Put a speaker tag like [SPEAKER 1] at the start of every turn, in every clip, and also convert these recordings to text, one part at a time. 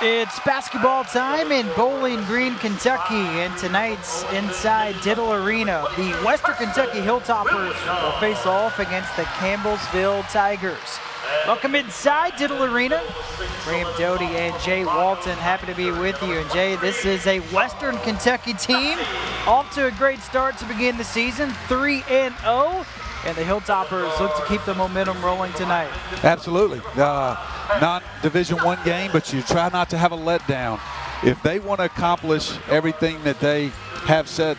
[SPEAKER 1] It's basketball time in Bowling Green, Kentucky, and tonight's inside Diddle Arena. The Western Kentucky Hilltoppers will face off against the Campbellsville Tigers. Welcome inside Diddle Arena. Graham Doty and Jay Walton, happy to be with you. And Jay, this is a Western Kentucky team off to a great start to begin the season, 3-0. And the Hilltoppers look to keep the momentum rolling tonight.
[SPEAKER 2] Absolutely. Not Division I game, but you try not to have a letdown. If they want to accomplish everything that they have set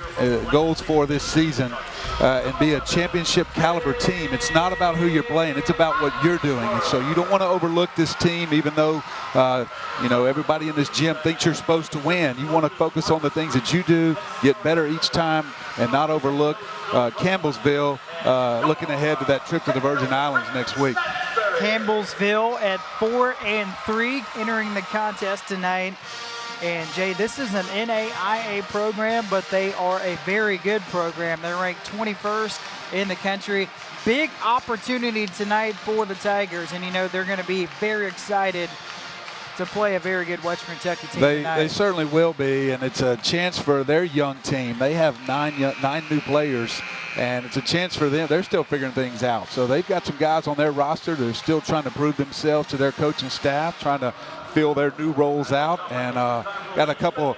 [SPEAKER 2] goals for this season and be a championship caliber team, it's not about who you're playing, it's about what you're doing. And so you don't want to overlook this team, even though everybody in this gym thinks you're supposed to win. You want to focus on the things that you do, get better each time, and not overlook Campbellsville looking ahead to that trip to the Virgin Islands next week.
[SPEAKER 1] Campbellsville at 4-3 entering the contest tonight. And Jay, this is an NAIA program, but they are a very good program. They're ranked 21st in the country. Big opportunity tonight for the Tigers, and they're going to be very excited to play a very good Western Kentucky team tonight.
[SPEAKER 2] They certainly will be, and it's a chance for their young team. They have nine new players, and it's a chance for them. They're still figuring things out. So they've got some guys on their roster that are still trying to prove themselves to their coaching staff, trying to fill their new roles out, and got a couple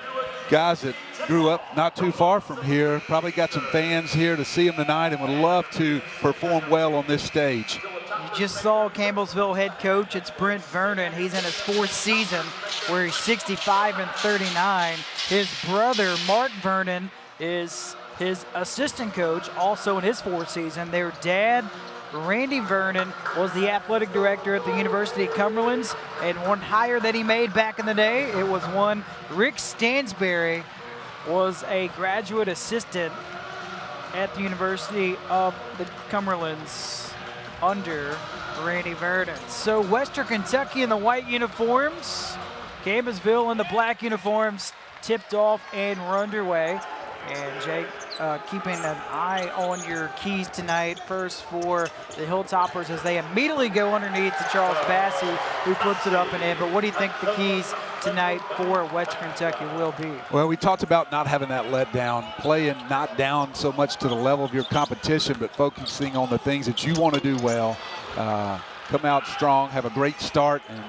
[SPEAKER 2] guys that grew up not too far from here, probably got some fans here to see them tonight and would love to perform well on this stage.
[SPEAKER 1] You just saw Campbellsville head coach. It's Brent Vernon. He's in his fourth season where he's 65-39. His brother, Mark Vernon, is his assistant coach, also in his fourth season. Their dad, Randy Vernon, was the athletic director at the University of Cumberland's, and one hire that he made back in the day, it was one Rick Stansberry was a graduate assistant at the University of the Cumberland's under Randy Vernon. So Western Kentucky in the white uniforms, Campbellsville in the black uniforms, tipped off and we're underway. And Jake, keeping an eye on your keys tonight. First for the Hilltoppers as they immediately go underneath to Charles Bassey, who flips it up and in. But what do you think the keys tonight for Western Kentucky will be?
[SPEAKER 2] Well, we talked about not having that letdown, playing not down so much to the level of your competition, but focusing on the things that you want to do well. Come out strong, have a great start, and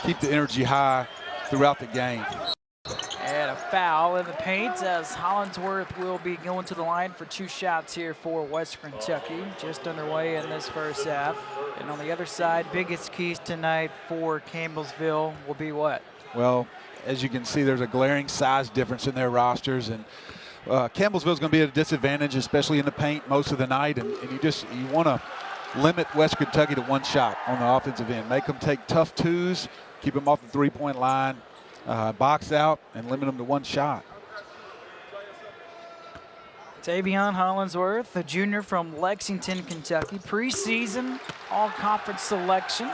[SPEAKER 2] keep the energy high throughout the game.
[SPEAKER 1] And a foul in the paint as Hollingsworth will be going to the line for two shots here for Western Kentucky. Just underway in this first half. And on the other side, biggest keys tonight for Campbellsville will be what?
[SPEAKER 2] Well, as you can see, there's a glaring size difference in their rosters. And Campbellsville's going to be at a disadvantage, especially in the paint most of the night. And you want to limit West Kentucky to one shot on the offensive end. Make them take tough twos, keep them off the three-point line. Box out and limit them to one shot.
[SPEAKER 1] Tavion Hollingsworth, a junior from Lexington, Kentucky, preseason all-conference selection.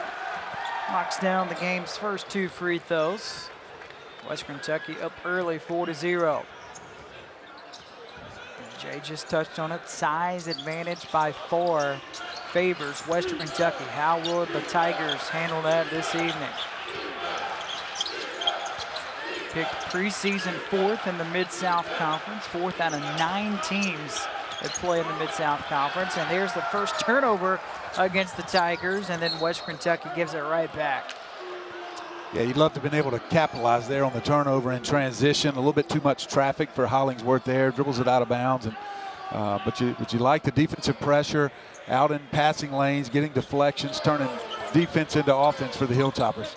[SPEAKER 1] Knocks down the game's first two free throws. Western Kentucky up early, 4-0. Jay just touched on it. Size advantage by 4 favors Western Kentucky. How will the Tigers handle that this evening? Picked preseason 4th in the Mid-South Conference, 4th out of 9 teams that play in the Mid-South Conference. And there's the first turnover against the Tigers, and then Western Kentucky gives it right back.
[SPEAKER 2] Yeah, you'd love to have been able to capitalize there on the turnover in transition. A little bit too much traffic for Hollingsworth there, dribbles it out of bounds. And, but you like the defensive pressure out in passing lanes, getting deflections, turning defense into offense for the Hilltoppers.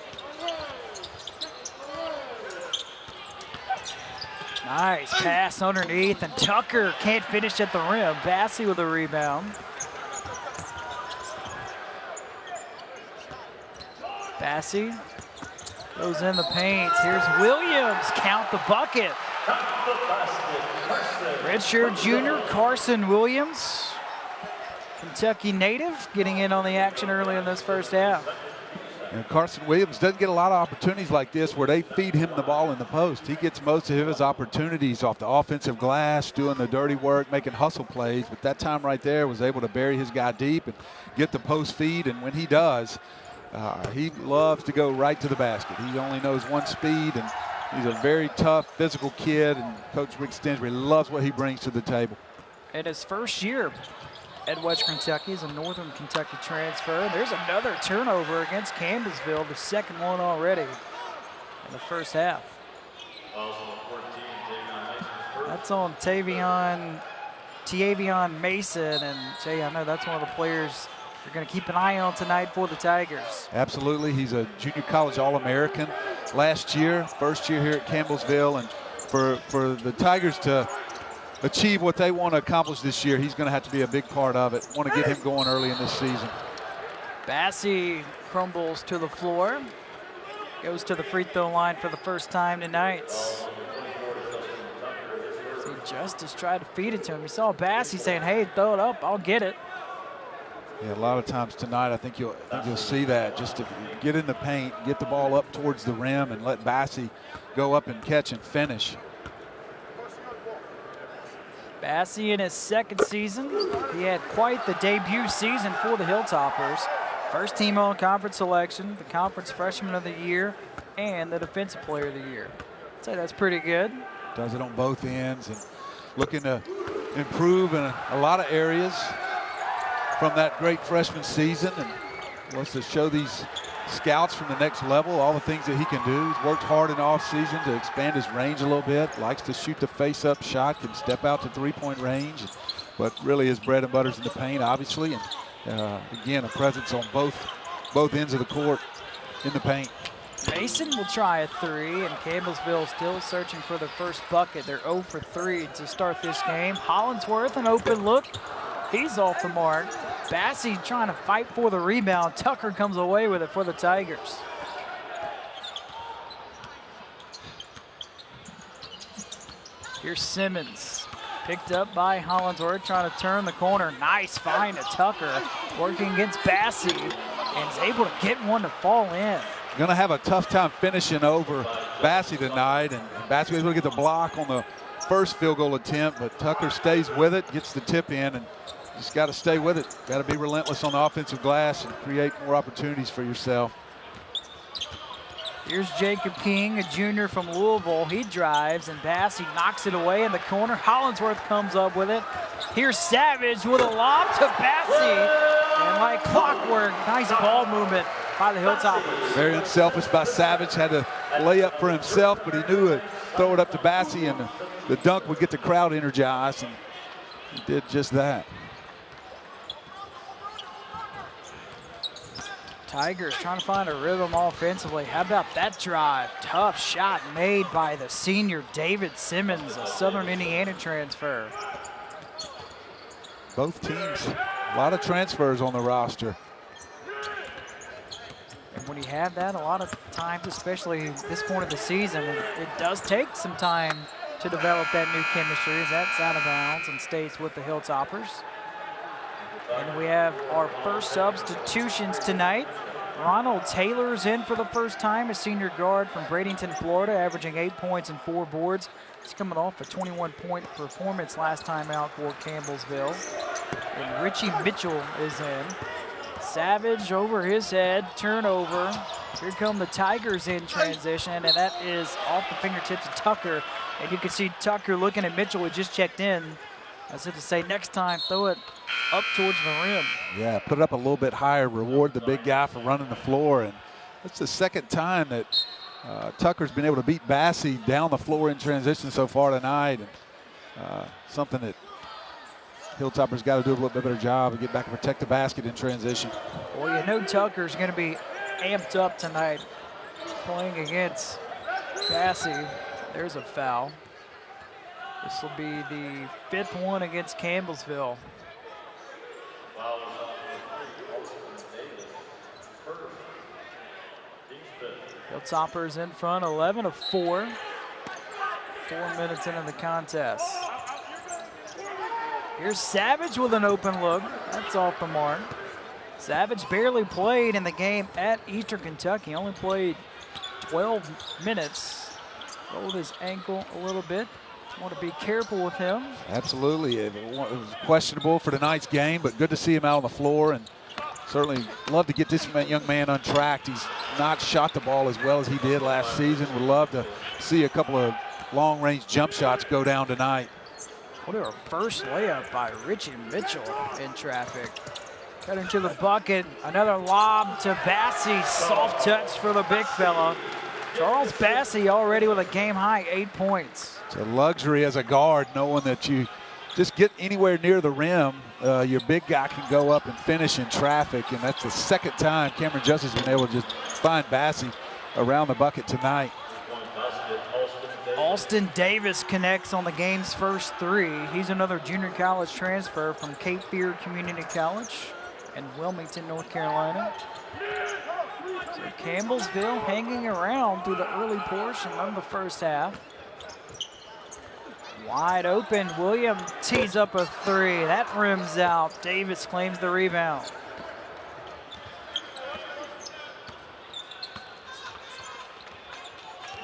[SPEAKER 1] Nice pass underneath, and Tucker can't finish at the rim. Bassey with a rebound. Bassey goes in the paint. Here's Williams, count the bucket. Redshirt junior Carson Williams, Kentucky native, getting in on the action early in this first half.
[SPEAKER 2] And Carson Williams doesn't get a lot of opportunities like this where they feed him the ball in the post. He gets most of his opportunities off the offensive glass, doing the dirty work, making hustle plays. But that time right there was able to bury his guy deep and get the post feed. And when he does, He loves to go right to the basket. He only knows one speed, and he's a very tough, physical kid, and Coach Rick Stinsbury loves what he brings to the table.
[SPEAKER 1] In his first year at Western Kentucky, is a Northern Kentucky transfer. There's another turnover against Campbellsville, the second one already in the first half. That's on Tavion Mason, and Jay, I know that's one of the players you're going to keep an eye on tonight for the Tigers.
[SPEAKER 2] Absolutely. He's a junior college All-American last year, first year here at Campbellsville, and for the Tigers to achieve what they want to accomplish this year, he's going to have to be a big part of it. Want to get him going early in this season.
[SPEAKER 1] Bassey crumbles to the floor, goes to the free throw line for the first time tonight. See, Justice tried to feed it to him. You saw Bassey saying, "Hey, throw it up, I'll get it."
[SPEAKER 2] Yeah, a lot of times tonight, I think you'll see that. Just to get in the paint, get the ball up towards the rim, and let Bassey go up and catch and finish.
[SPEAKER 1] Bassey in his second season. He had quite the debut season for the Hilltoppers. First team all-conference selection, the conference freshman of the year, and the defensive player of the year. I'd say that's pretty good.
[SPEAKER 2] Does it on both ends and looking to improve in a lot of areas from that great freshman season, and wants to show these scouts from the next level all the things that he can do. He's worked hard in the offseason to expand his range a little bit, likes to shoot the face-up shot, can step out to three-point range, but really his bread and butter's in the paint, obviously, and again, a presence on both ends of the court in the paint.
[SPEAKER 1] Mason will try a three, and Campbellsville still searching for their first bucket. They're 0 for 3 to start this game. Hollinsworth, an open look. He's off the mark. Bassey trying to fight for the rebound. Tucker comes away with it for the Tigers. Here's Simmons, picked up by Hollinsworth, trying to turn the corner. Nice find to Tucker, working against Bassey, and is able to get one to fall in.
[SPEAKER 2] Going to have a tough time finishing over Bassey tonight, and Bassey was able to get the block on the first field goal attempt, but Tucker stays with it, gets the tip in, and just got to stay with it. Got to be relentless on the offensive glass and create more opportunities for yourself.
[SPEAKER 1] Here's Jacob King, a junior from Louisville. He drives, and Bassey knocks it away in the corner. Hollinsworth comes up with it. Here's Savage with a lob to Bassey. And like clockwork, nice ball movement by the Hilltoppers.
[SPEAKER 2] Very unselfish by Savage. Had to lay up for himself, but he knew it. Throw it up to Bassey, and the dunk would get the crowd energized, and he did just that.
[SPEAKER 1] Tigers trying to find a rhythm offensively. How about that drive? Tough shot made by the senior David Simmons, a Southern Indiana transfer.
[SPEAKER 2] Both teams, a lot of transfers on the roster.
[SPEAKER 1] And when you have that, a lot of times, especially this point of the season, it does take some time to develop that new chemistry as that's out of bounds and stays with the Hilltoppers. And we have our first substitutions tonight. Ronald Taylor's in for the first time, a senior guard from Bradenton, Florida, averaging 8 points and 4 boards. He's coming off a 21-point performance last time out for Campbellsville. And Richie Mitchell is in. Savage over his head, turnover. Here come the Tigers in transition, and that is off the fingertips of Tucker. And you can see Tucker looking at Mitchell, who just checked in, as if to say, next time, throw it up towards the rim.
[SPEAKER 2] Yeah, put it up a little bit higher, reward the big guy for running the floor. And it's the second time that Tucker's been able to beat Bassey down the floor in transition so far tonight. And something that Hilltoppers got to do a little bit better job and get back and protect the basket in transition.
[SPEAKER 1] Well, you know Tucker's going to be amped up tonight playing against Bassey. There's a foul. This will be the 5th one against Campbellsville. Hilltoppers in front, 11 of 4. 4 minutes into the contest. Here's Savage with an open look. That's off the mark. Savage barely played in the game at Eastern Kentucky. Only played 12 minutes. Rolled his ankle a little bit. Want to be careful with him.
[SPEAKER 2] Absolutely. It was questionable for tonight's game, but good to see him out on the floor and certainly love to get this young man untracked. He's not shot the ball as well as he did last season. Would love to see a couple of long-range jump shots go down tonight.
[SPEAKER 1] What a first layup by Richie Mitchell in traffic. Cut into the bucket. Another lob to Bassey. Soft touch for the big fella. Charles Bassey already with a game-high 8 points.
[SPEAKER 2] It's a luxury as a guard knowing that you just get anywhere near the rim, your big guy can go up and finish in traffic, and that's the second time Cameron Justice has been able to just find Bassey around the bucket tonight.
[SPEAKER 1] Austin Davis connects on the game's first three. He's another junior college transfer from Cape Fear Community College in Wilmington, North Carolina. So Campbellsville hanging around through the early portion of the first half. Wide open, William tees up a three. That rims out. Davis claims the rebound.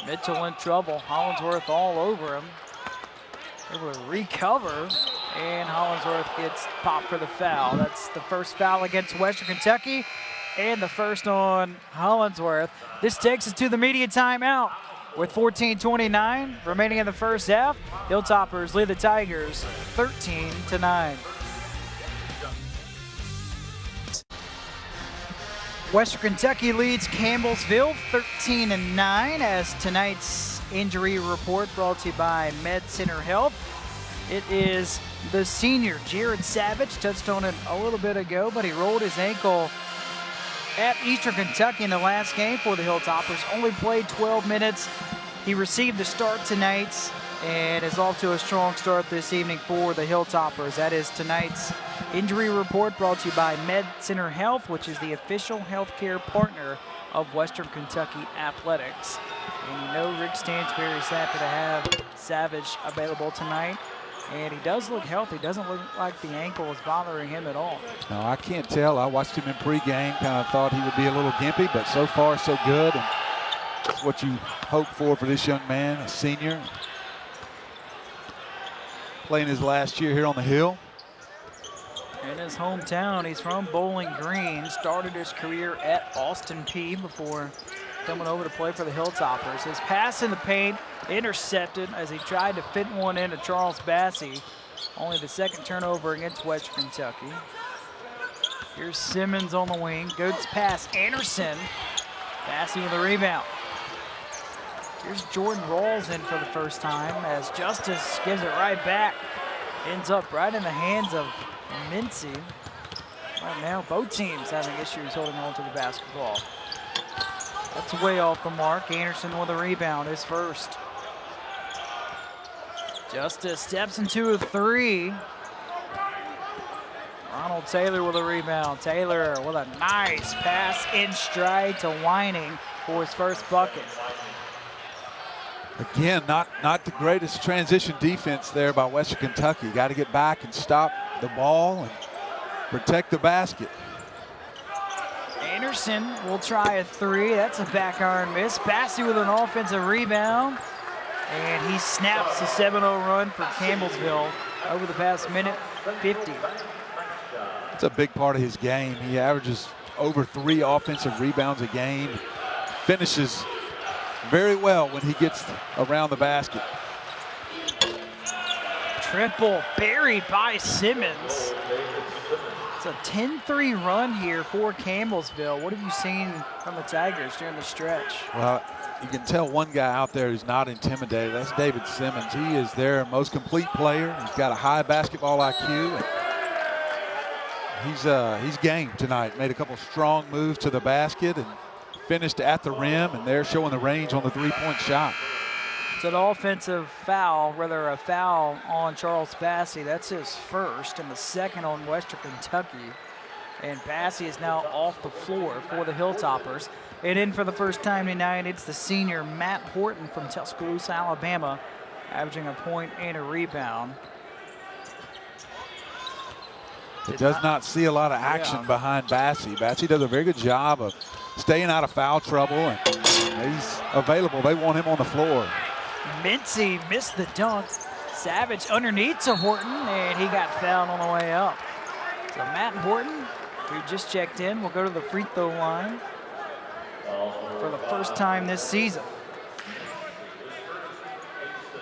[SPEAKER 1] Mitchell in trouble. Hollingsworth all over him. Able to recover, and Hollingsworth gets popped for the foul. That's the first foul against Western Kentucky, and the first on Hollingsworth. This takes us to the media timeout. With 14:29 remaining in the first half, Hilltoppers lead the Tigers 13-9. Western Kentucky leads Campbellsville 13-9 as tonight's injury report brought to you by Med Center Health. It is the senior, Jared Savage, touched on it a little bit ago, but he rolled his ankle at Eastern Kentucky in the last game for the Hilltoppers. Only played 12 minutes. He received the start tonight and is off to a strong start this evening for the Hilltoppers. That is tonight's injury report brought to you by Med Center Health, which is the official healthcare partner of Western Kentucky Athletics. And you know Rick Stansberry is happy to have Savage available tonight. And he does look healthy. Doesn't look like the ankle is bothering him at all.
[SPEAKER 2] No, I can't tell. I watched him in pregame. Kind of thought he would be a little gimpy, but so far so good. And that's what you hope for this young man, a senior. Playing his last year here on the Hill.
[SPEAKER 1] In his hometown, he's from Bowling Green. Started his career at Austin Peay before coming over to play for the Hilltoppers. His pass in the paint intercepted as he tried to fit one into Charles Bassey. Only the second turnover against Western Kentucky. Here's Simmons on the wing. Good pass, Anderson. Bassey with a rebound. Here's Jordan Rawls in for the first time as Justice gives it right back. Ends up right in the hands of Mincy. Right now, both teams having issues holding on to the basketball. That's way off the mark. Anderson with a rebound, his first. Justice steps into a three. Ronald Taylor with a rebound. Taylor with a nice pass in stride to Whining for his first bucket.
[SPEAKER 2] Again, not the greatest transition defense there by Western Kentucky. Got to get back and stop the ball and protect the basket.
[SPEAKER 1] Anderson will try a three. That's a back iron miss. Bassey with an offensive rebound. And he snaps a 7-0 run for Campbellsville over the past minute 50.
[SPEAKER 2] It's a big part of his game. He averages over 3 offensive rebounds a game. Finishes very well when he gets around the basket.
[SPEAKER 1] Triple buried by Simmons. It's a 10-3 run here for Campbellsville. What have you seen from the Tigers during the stretch?
[SPEAKER 2] Well, you can tell one guy out there who's not intimidated. That's David Simmons. He is their most complete player. He's got a high basketball IQ. He's game tonight. Made a couple strong moves to the basket and finished at the rim, and they're showing the range on the three-point shot.
[SPEAKER 1] It's an offensive foul, rather a foul on Charles Bassey. That's his first and the second on Western Kentucky. And Bassey is now off the floor for the Hilltoppers. And in for the first time tonight, it's the senior Matt Horton from Tuscaloosa, Alabama, averaging a point and a rebound.
[SPEAKER 2] It does not see a lot of action behind Bassey. Bassey does a very good job of staying out of foul trouble, and he's available. They want him on the floor.
[SPEAKER 1] Mincy missed the dunk. Savage underneath to Horton, and he got fouled on the way up. So Matt Horton who just checked in, will go to the free throw line for the first time this season.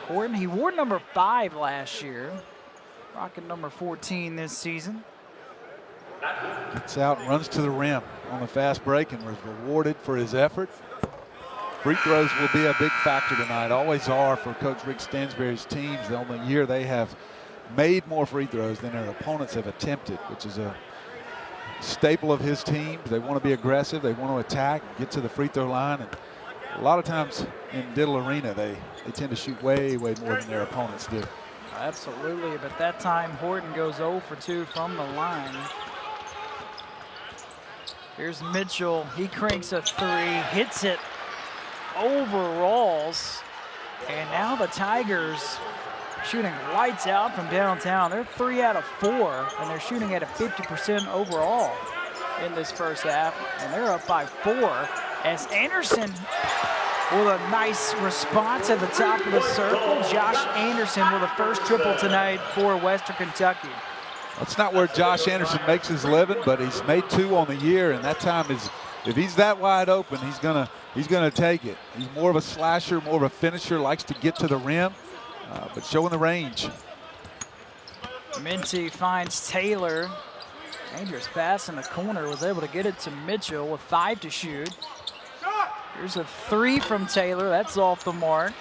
[SPEAKER 1] Horton, he wore number 5 last year, rocking number 14 this season.
[SPEAKER 2] Gets out and runs to the rim on the fast break and was rewarded for his effort. Free throws will be a big factor tonight, always are for Coach Rick Stansberry's teams. On the year they have made more free throws than their opponents have attempted, which is a staple of his teams. They want to be aggressive, they want to attack, get to the free throw line, and a lot of times in Diddle Arena they tend to shoot way more than their opponents do.
[SPEAKER 1] Absolutely, but that time Horton goes 0 for 2 from the line. Here's Mitchell, he cranks a 3, hits it, overalls, and now the Tigers shooting lights out from downtown. They're 3 out of 4, and they're shooting at a 50% overall in this first half, and they're up by 4 as Anderson with a nice response at the top of the circle. Josh Anderson with the first triple tonight for Western Kentucky.
[SPEAKER 2] That's not where Josh Anderson makes his living, but he's made 2 on the year, and that time is, if he's that wide open, he's gonna take it. He's more of a slasher, more of a finisher, likes to get to the rim, but showing the range.
[SPEAKER 1] Minty finds Taylor. Dangerous pass in the corner, was able to get it to Mitchell with 5 to shoot. Here's a 3 from Taylor, that's off the mark.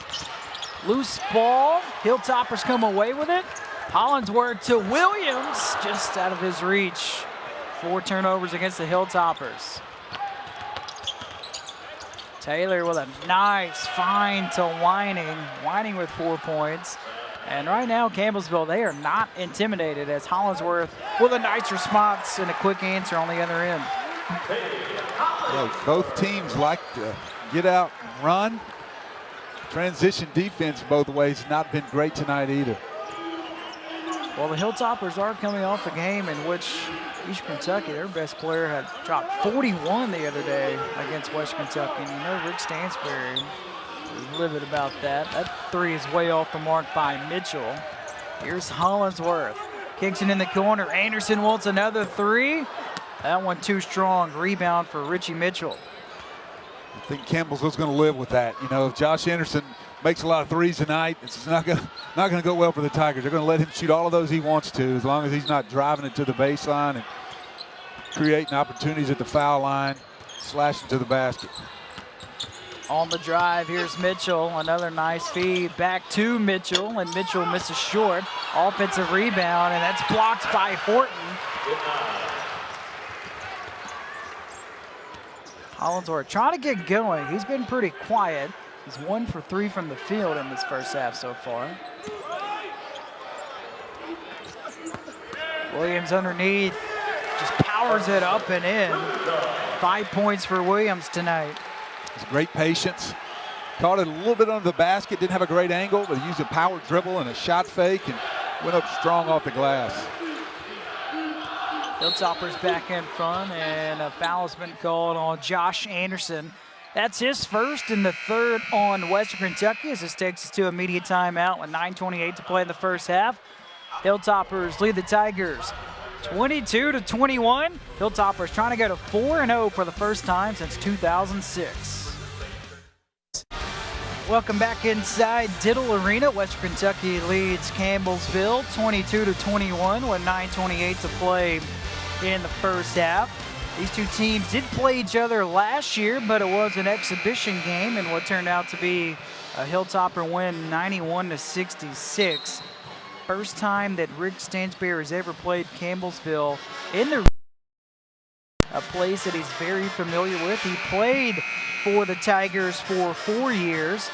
[SPEAKER 1] Loose ball, Hilltoppers come away with it. Hollingsworth to Williams, just out of his reach. 4 turnovers against the Hilltoppers. Taylor with a nice find to Whining with 4 points. And right now, Campbellsville, they are not intimidated as Hollingsworth with a nice response and a quick answer on the other end.
[SPEAKER 2] Well, both teams like to get out and run. Transition defense both ways not been great tonight either.
[SPEAKER 1] Well, the Hilltoppers are coming off a game in which East Kentucky, their best player, had dropped 41 the other day against West Kentucky. And you know Rick Stansberry is livid about that. That 3 is way off the mark by Mitchell. Here's Hollingsworth. Kicks it in the corner. Anderson wants another 3. That one too strong. Rebound for Richie Mitchell.
[SPEAKER 2] I think Campbellsville's going to live with that. You know, if Josh Anderson makes a lot of 3s tonight, it's not going to go well for the Tigers. They're going to let him shoot all of those he wants to, as long as he's not driving it to the baseline and creating opportunities at the foul line, slashing to the basket.
[SPEAKER 1] On the drive, here's Mitchell. Another nice feed back to Mitchell, and Mitchell misses short. Offensive rebound, and that's blocked by Horton. Hollingsworth trying to get going. He's been pretty quiet. He's 1 for 3 from the field in this first half so far. Williams underneath, just powers it up and in. 5 points for Williams tonight.
[SPEAKER 2] It's great patience. Caught it a little bit under the basket, didn't have a great angle, but he used a power dribble and a shot fake and went up strong off the glass.
[SPEAKER 1] Hilltoppers back in front, and a foul has been called on Josh Anderson. That's his first and the third on Western Kentucky as this takes us to immediate timeout with 9:28 to play in the first half. Hilltoppers lead the Tigers 22-21. Hilltoppers trying to go to 4-0 for the first time since 2006. Welcome back inside Diddle Arena. Western Kentucky leads Campbellsville 22-21 with 9:28 to play in the first half. These two teams did play each other last year, but it was an exhibition game in what turned out to be a Hilltopper win 91-66. First time that Rick Stansberry has ever played Campbellsville in a place that he's very familiar with. He played for the Tigers for 4 years,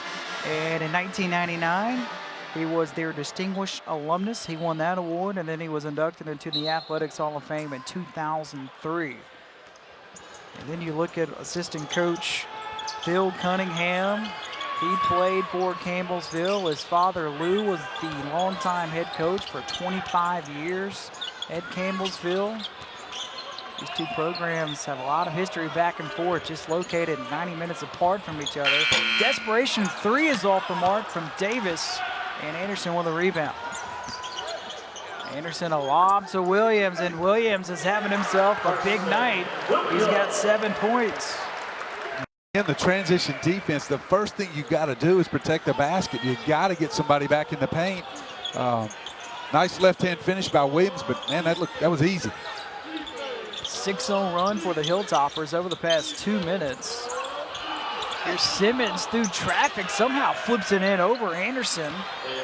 [SPEAKER 1] and in 1999, he was their distinguished alumnus. He won that award, and then he was inducted into the Athletics Hall of Fame in 2003. And then you look at assistant coach Phil Cunningham. He played for Campbellsville. His father, Lou, was the longtime head coach for 25 years at Campbellsville. These two programs have a lot of history back and forth, just located 90 minutes apart from each other. Desperation 3 is off the mark from Davis, and Anderson with a rebound. Anderson a lob to Williams, and Williams is having himself a big night. He's got 7 points.
[SPEAKER 2] In the transition defense, the first thing you got to do is protect the basket. You got to get somebody back in the paint. Nice left-hand finish by Williams, but man, that was easy.
[SPEAKER 1] 6-0 run for the Hilltoppers over the past 2 minutes. Here's Simmons through traffic, somehow flips it in over Anderson.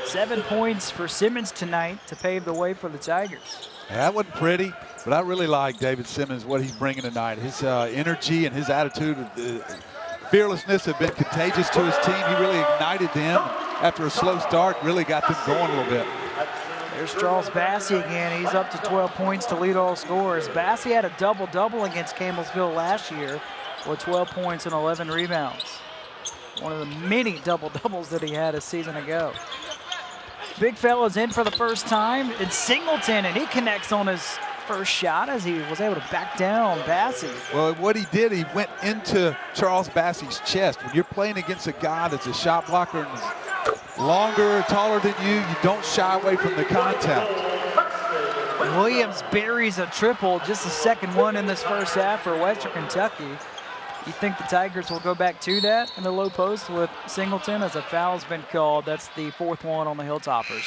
[SPEAKER 1] 7 points for Simmons tonight to pave the way for the Tigers.
[SPEAKER 2] That wasn't pretty, but I really like David Simmons, what he's bringing tonight. His energy and his attitude, fearlessness have been contagious to his team. He really ignited them after a slow start, really got them going a little bit.
[SPEAKER 1] There's Charles Bassey again. He's up to 12 points to lead all scorers. Bassey had a double-double against Campbellsville last year with 12 points and 11 rebounds. One of the many double-doubles that he had a season ago. Big fella's in for the first time. It's Singleton, and he connects on his first shot as he was able to back down Bassey.
[SPEAKER 2] Well, what he did, he went into Charles Bassey's chest. When you're playing against a guy that's a shot blocker and is longer, taller than you don't shy away from the contact.
[SPEAKER 1] Williams buries a triple, just the second one in this first half for Western Kentucky. You think the Tigers will go back to that in the low post with Singleton as a foul's been called. That's the 4th one on the Hilltoppers.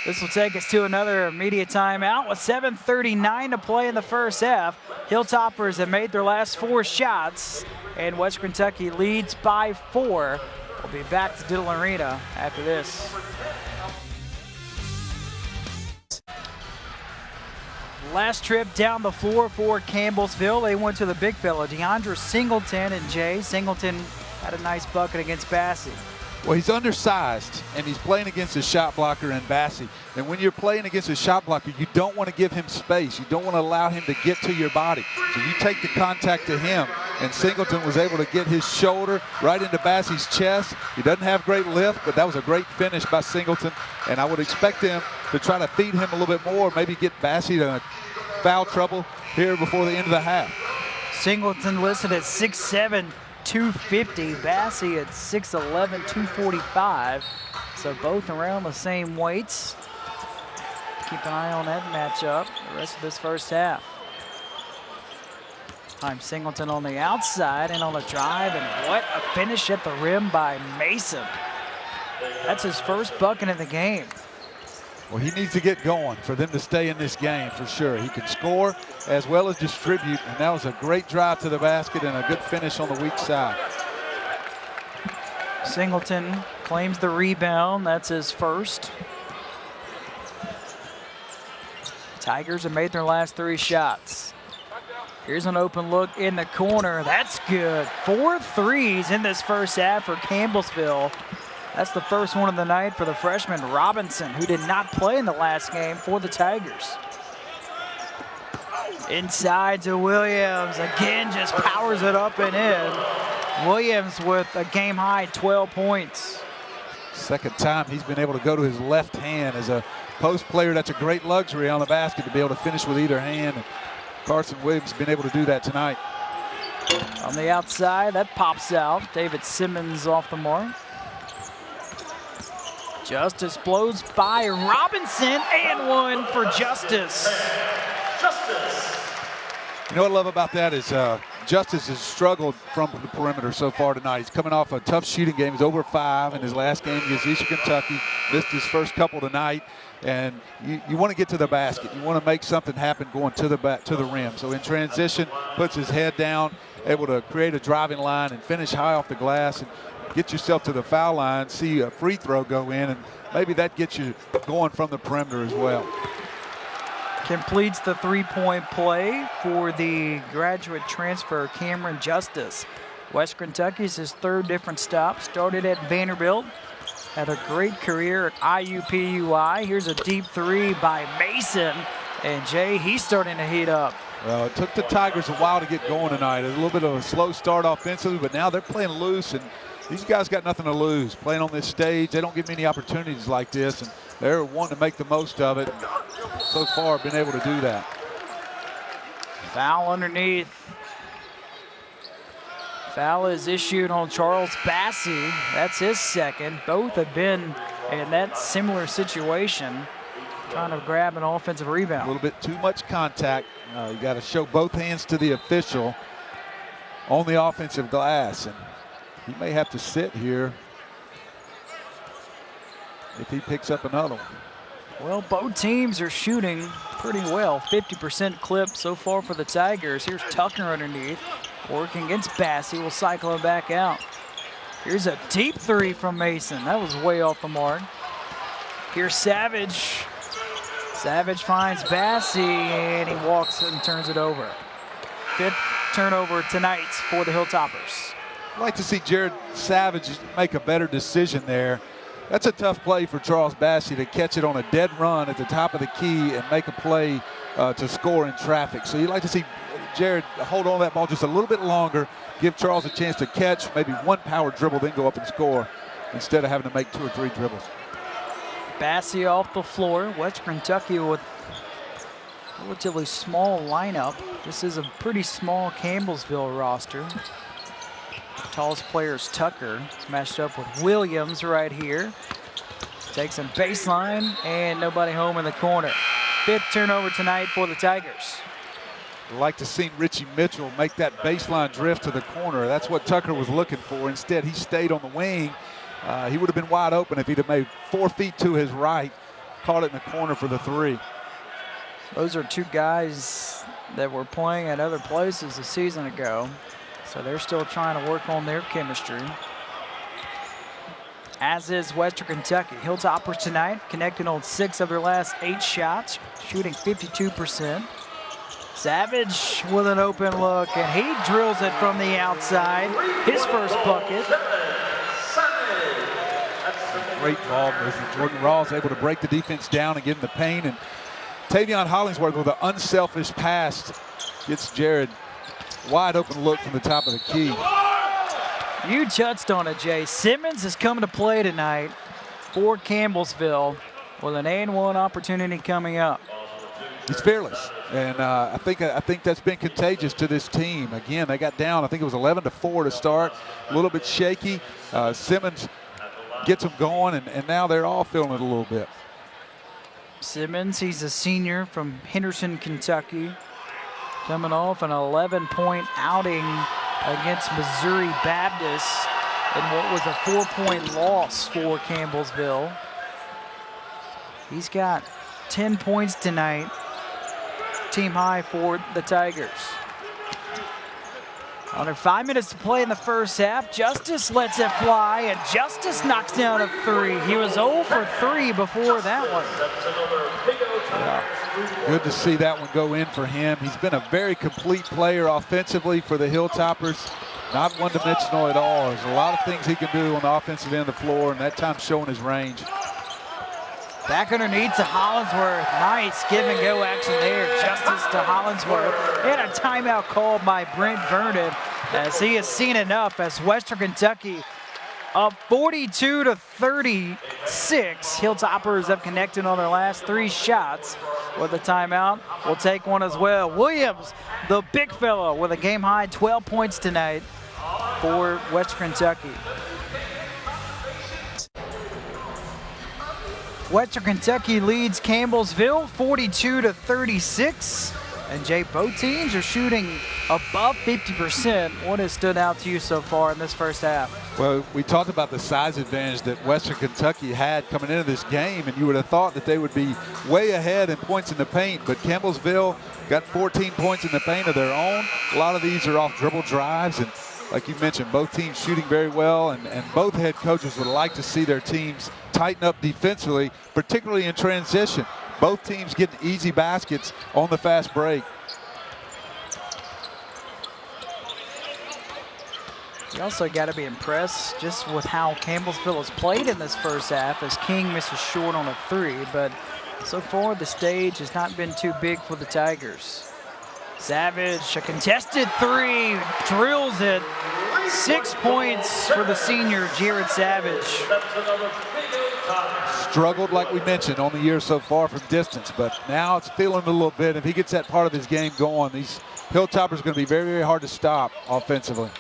[SPEAKER 1] This will take us to another immediate timeout with 7:39 to play in the first half. Hilltoppers have made their last 4 shots, and Western Kentucky leads by 4. We'll be back to Diddle Arena after this. Last trip down the floor for Campbellsville. They went to the big fella, DeAndre Singleton, and Jay Singleton had a nice bucket against Bassey.
[SPEAKER 2] Well, he's undersized, and he's playing against a shot blocker in Bassey. And when you're playing against a shot blocker, you don't want to give him space. You don't want to allow him to get to your body. So you take the contact to him, and Singleton was able to get his shoulder right into Bassey's chest. He doesn't have great lift, but that was a great finish by Singleton. And I would expect him to try to feed him a little bit more, maybe get Bassey to foul trouble here before the end of the half.
[SPEAKER 1] Singleton listed at 6'7", 250. Bassey at 6'11", 245. So both around the same weights. Keep an eye on that matchup the rest of this first half. Time Singleton on the outside and on the drive, and what a finish at the rim by Mason. That's his first bucket of the game.
[SPEAKER 2] Well, he needs to get going for them to stay in this game for sure. He can score as well as distribute, and that was a great drive to the basket and a good finish on the weak side.
[SPEAKER 1] Singleton claims the rebound. That's his first. Tigers have made their last 3 shots. Here's an open look in the corner. That's good. 4 threes in this first half for Campbellsville. That's the first one of the night for the freshman Robinson, who did not play in the last game for the Tigers. Inside to Williams. Again, just powers it up and in. Williams with a game-high 12 points.
[SPEAKER 2] Second time he's been able to go to his left hand. As a post player, that's a great luxury on the basket to be able to finish with either hand. And Carson Williams has been able to do that tonight.
[SPEAKER 1] On the outside, that pops out. David Simmons off the mark. Justice blows by Robinson, and one for Justice.
[SPEAKER 2] You know what I love about that is Justice has struggled from the perimeter so far tonight. He's coming off a tough shooting game. He's over 5 in his last game against Eastern Kentucky. Missed his first couple tonight. And you want to get to the basket. You want to make something happen going to the rim. So in transition, puts his head down, able to create a driving line and finish high off the glass and get yourself to the foul line, see a free throw go in, and maybe that gets you going from the perimeter as well.
[SPEAKER 1] Completes the 3-point play for the graduate transfer Cameron Justice. West Kentucky's his 3rd different stop. Started at Vanderbilt, had a great career at IUPUI. Here's a deep 3 by Mason, and Jay, he's starting to heat up.
[SPEAKER 2] Well, it took the Tigers a while to get going tonight. It was a little bit of a slow start offensively, but now they're playing loose, and these guys got nothing to lose. Playing on this stage, they don't get many opportunities like this, and they're wanting to make the most of it. So far, been able to do that.
[SPEAKER 1] Foul underneath. Foul is issued on Charles Bassey. That's his second. Both have been in that similar situation. trying to grab an offensive
[SPEAKER 2] A
[SPEAKER 1] rebound.
[SPEAKER 2] little bit too much contact. You got to show both hands to the official on the offensive glass, and he may have to sit here if he picks up another one.
[SPEAKER 1] Well, both teams are shooting pretty well. 50% clip so far for the Tigers. Here's Tucker underneath, working against Bassey. Will cycle him back out. Here's a deep three from Mason. That was way off the mark. Here's Savage. Savage finds Bassey, and he walks and turns it over. 5th turnover tonight for the Hilltoppers.
[SPEAKER 2] I'd like to see Jared Savage make a better decision there. That's a tough play for Charles Bassey to catch it on a dead run at the top of the key and make a play to score in traffic. So you'd like to see Jared hold on to that ball just a little bit longer, give Charles a chance to catch, maybe one power dribble, then go up and score instead of having to make 2 or 3 dribbles.
[SPEAKER 1] Bassey off the floor. Western Kentucky with a relatively small lineup. This is a pretty small Campbellsville roster. Tallest player is Tucker. It's matched up with Williams right here. Takes him baseline, and nobody home in the corner. 5th turnover tonight for the Tigers.
[SPEAKER 2] I'd like to see Richie Mitchell make that baseline drift to the corner. That's what Tucker was looking for. Instead, he stayed on the wing. He would have been wide open if he'd have made 4 feet to his right, caught it in the corner for the 3.
[SPEAKER 1] Those are 2 guys that were playing at other places a season ago, so they're still trying to work on their chemistry. As is Western Kentucky. Hilltoppers tonight connecting on 6 of their last 8 shots, shooting 52%. Savage with an open look, and he drills it from the outside. His first bucket.
[SPEAKER 2] Great ball movement. Jordan Rawls able to break the defense down and get in the paint. And Tavion Hollingsworth with an unselfish pass gets Jared wide open look from the top of the key.
[SPEAKER 1] You touched on it, Jay. Simmons has come to play tonight for Campbellsville with an A&1 opportunity coming up.
[SPEAKER 2] He's fearless, and I think that's been contagious to this team. Again, they got down, I think it was 11-4 to start, a little bit shaky. Simmons gets them going, and now they're all feeling it a little bit.
[SPEAKER 1] Simmons, he's a senior from Henderson, Kentucky, coming off an 11-point outing against Missouri Baptist in what was a 4-point loss for Campbellsville. He's got 10 points tonight, team high for the Tigers. Under 5 minutes to play in the first half. Justice lets it fly, and Justice knocks down a 3. He was 0 for 3 before that one.
[SPEAKER 2] Yeah. Good to see that one go in for him. He's been a very complete player offensively for the Hilltoppers. Not one-dimensional at all. There's a lot of things he can do on the offensive end of the floor, and that time showing his range.
[SPEAKER 1] Back underneath to Hollingsworth. Nice give-and-go action there. Justice to Hollingsworth. And a timeout called by Brent Vernon, as he has seen enough as Western Kentucky up 42-36. Hilltoppers have connected on their last 3 shots with a timeout. We'll take one as well. Williams, the big fella, with a game-high 12 points tonight for Western Kentucky. Western Kentucky leads Campbellsville 42-36. And Jay, both teams are shooting above 50%. What has stood out to you so far in this first half?
[SPEAKER 2] Well, we talked about the size advantage that Western Kentucky had coming into this game, and you would have thought that they would be way ahead in points in the paint, but Campbellsville got 14 points in the paint of their own. A lot of these are off dribble drives, and like you mentioned, both teams shooting very well, and both head coaches would like to see their teams tighten up defensively, particularly in transition. Both teams getting easy baskets on the fast break.
[SPEAKER 1] You also got to be impressed just with how Campbellsville has played in this first half, as King misses short on a 3, but so far the stage has not been too big for the Tigers. Savage, a contested 3, drills it. 6 points for the senior, Jared Savage.
[SPEAKER 2] Struggled, like we mentioned, on the year so far from distance, but now it's feeling a little bit. If he gets that part of his game going, these Hilltoppers are going to be very, very hard to stop offensively.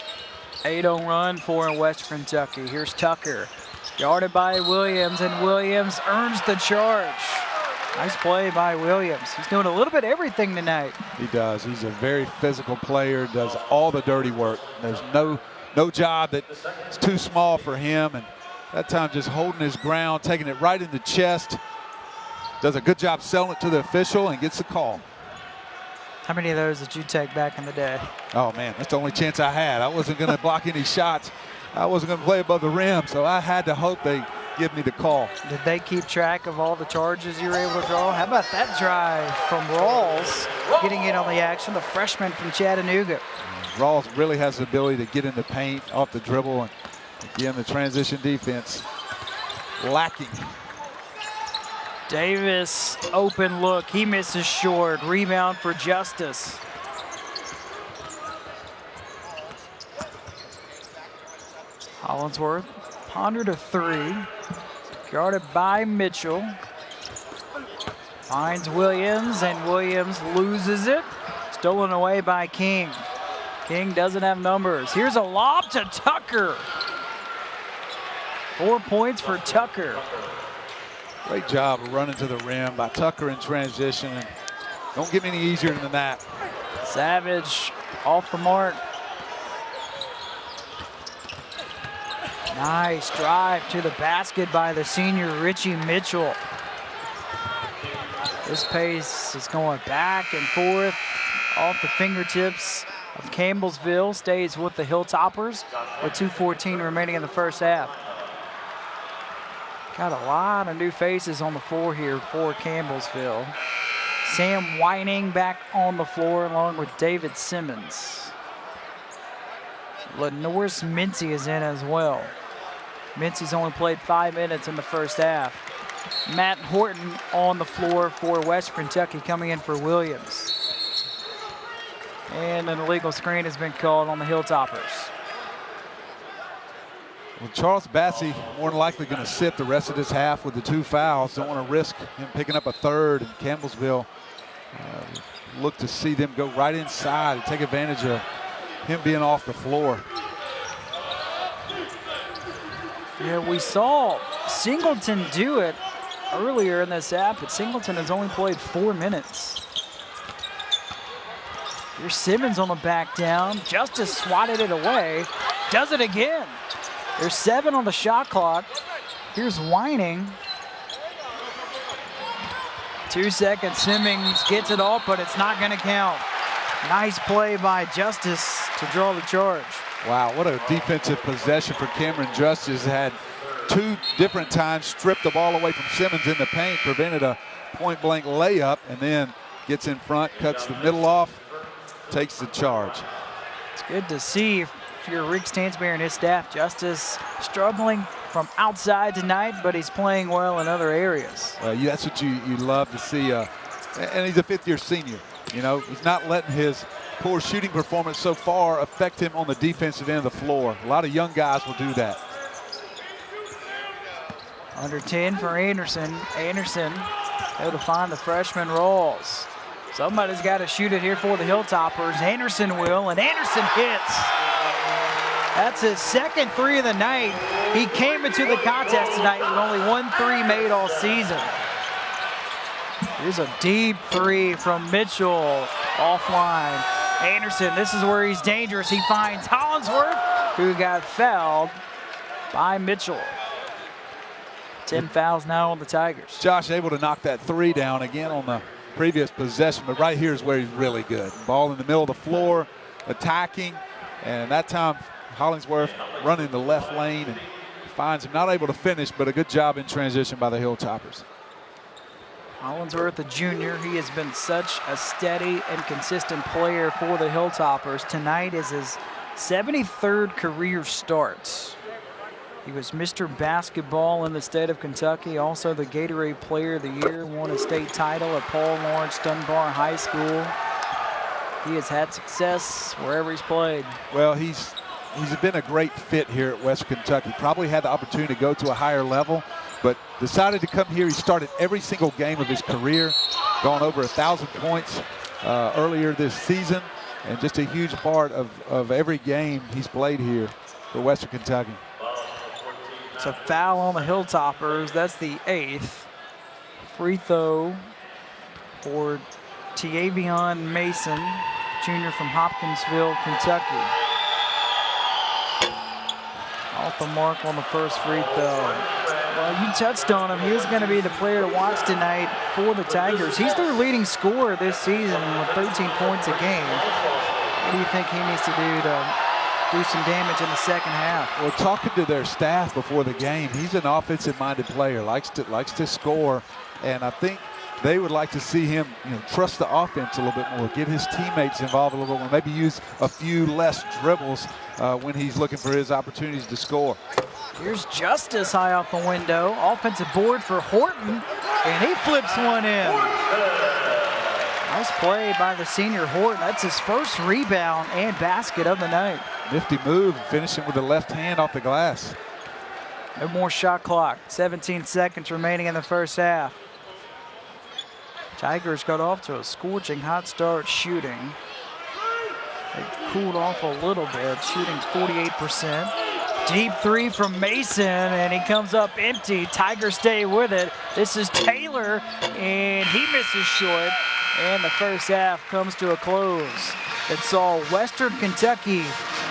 [SPEAKER 1] 8-0 run for Western Kentucky. Here's Tucker, guarded by Williams, and Williams earns the charge. Nice play by Williams. He's doing a little bit of everything tonight.
[SPEAKER 2] He does. He's a very physical player, does all the dirty work. There's no job that's too small for him, and that time just holding his ground, taking it right in the chest. Does a good job selling it to the official and gets the call.
[SPEAKER 1] How many of those did you take back in the day?
[SPEAKER 2] Oh, man, that's the only chance I had. I wasn't going to block any shots. I wasn't going to play above the rim, so I had to hope they give me the call.
[SPEAKER 1] Did they keep track of all the charges you were able to draw? How about that drive from Rawls getting in on the action, the freshman from Chattanooga?
[SPEAKER 2] Rawls really has the ability to get in the paint off the dribble, and again, the transition defense lacking.
[SPEAKER 1] Davis, open look. He misses short. Rebound for Justice. Hollingsworth pondered a three. Guarded by Mitchell. Finds Williams, and Williams loses it. Stolen away by King. King doesn't have numbers. Here's a lob to Tucker. 4 points for Tucker.
[SPEAKER 2] Great job of running to the rim by Tucker in transition. And don't get any easier than that.
[SPEAKER 1] Savage off the mark. Nice drive to the basket by the senior Richie Mitchell. This pace is going back and forth off the fingertips of Campbellsville. Stays with the Hilltoppers with 2:14 remaining in the first half. Got a lot of new faces on the floor here for Campbellsville. Sam Whining back on the floor along with David Simmons. Lenoris Mincy is in as well. Mincy's only played 5 minutes in the first half. Matt Horton on the floor for Western Kentucky, coming in for Williams. And an illegal screen has been called on the Hilltoppers.
[SPEAKER 2] Well, Charles Bassey more than likely going to sit the rest of this half with the 2 fouls. Don't want to risk him picking up a third, and Campbellsville look to see them go right inside and take advantage of him being off the floor.
[SPEAKER 1] Yeah, we saw Singleton do it earlier in this half, but Singleton has only played 4 minutes. Here's Simmons on the back down. Justice swatted it away. Does it again. There's 7 on the shot clock. Here's Whining. 2 seconds. Simmons gets it off, but it's not going to count. Nice play by Justice to draw the charge.
[SPEAKER 2] Wow, what a defensive possession for Cameron Justice. Had 2 different times stripped the ball away from Simmons in the paint, prevented a point-blank layup, and then gets in front, cuts the middle off, takes the charge.
[SPEAKER 1] It's good to see if you're Rick Stansberry and his staff. Justice struggling from outside tonight, but he's playing well in other areas.
[SPEAKER 2] That's what you love to see. And he's a 5th-year senior. You know, he's not letting his poor shooting performance so far affect him on the defensive end of the floor. A lot of young guys will do that.
[SPEAKER 1] Under 10 for Anderson. Anderson able to find the freshman Rawls. Somebody's got to shoot it here for the Hilltoppers. Anderson will, and Anderson hits. That's his second 3 of the night. He came into the contest tonight with only 1 3 made all season. Here's a deep 3 from Mitchell offline. Anderson, this is where he's dangerous. He finds Hollingsworth, who got fouled by Mitchell. 10 fouls now on the Tigers.
[SPEAKER 2] Josh able to knock that 3 down again on the previous possession, but right here is where he's really good. Ball in the middle of the floor, attacking, and that time Hollingsworth running the left lane and finds him. Not able to finish, but a good job in transition by the Hilltoppers.
[SPEAKER 1] Hollingsworth, a junior, he has been such a steady and consistent player for the Hilltoppers. Tonight is his 73rd career start. He was Mr. Basketball in the state of Kentucky, also the Gatorade Player of the Year, won a state title at Paul Lawrence Dunbar High School. He has had success wherever he's played.
[SPEAKER 2] Well, he's been a great fit here at West Kentucky. Probably had the opportunity to go to a higher level, but decided to come here. He started every single game of his career, gone over 1,000 points earlier this season, and just a huge part of every game he's played here for Western Kentucky.
[SPEAKER 1] It's a foul on the Hilltoppers. That's the 8th. Free throw for Tavion Mason, junior from Hopkinsville, Kentucky. Off the mark on the first free throw. Well, you touched on him. He's going to be the player to watch tonight for the Tigers. He's their leading scorer this season with 13 points a game. What do you think he needs to do some damage in the second half?
[SPEAKER 2] Well, talking to their staff before the game, he's an offensive-minded player, likes to score, and I think they would like to see him, trust the offense a little bit more, get his teammates involved a little bit more, maybe use a few less dribbles when he's looking for his opportunities to score.
[SPEAKER 1] Here's Justice high off the window. Offensive board for Horton, and he flips one in. Nice play by the senior Horton. That's his first rebound and basket of the night.
[SPEAKER 2] Nifty move, finishing with the left hand off the glass.
[SPEAKER 1] No more shot clock. 17 seconds remaining in the first half. Tigers got off to a scorching hot start shooting. They cooled off a little bit, shooting 48%. Deep three from Mason, and he comes up empty. Tigers stay with it. This is Taylor, and he misses short. And the first half comes to a close. It saw Western Kentucky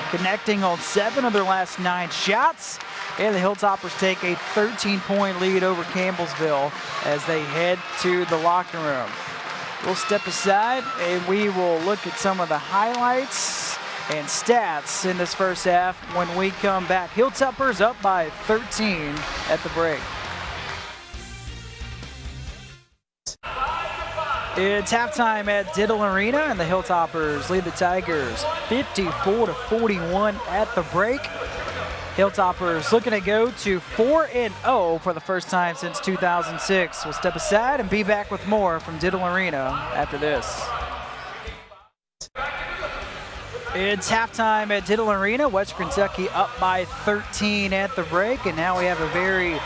[SPEAKER 1] connecting on 7 of their last 9 shots. And the Hilltoppers take a 13-point lead over Campbellsville as they head to the locker room. We'll step aside and we will look at some of the highlights and stats in this first half when we come back. Hilltoppers up by 13 at the break. It's halftime at Diddle Arena, and the Hilltoppers lead the Tigers 54-41 at the break. Hilltoppers looking to go to 4-0 for the first time since 2006. We'll step aside and be back with more from Diddle Arena after this. It's halftime at Diddle Arena. Western Kentucky up by 13 at the break, and now we have a very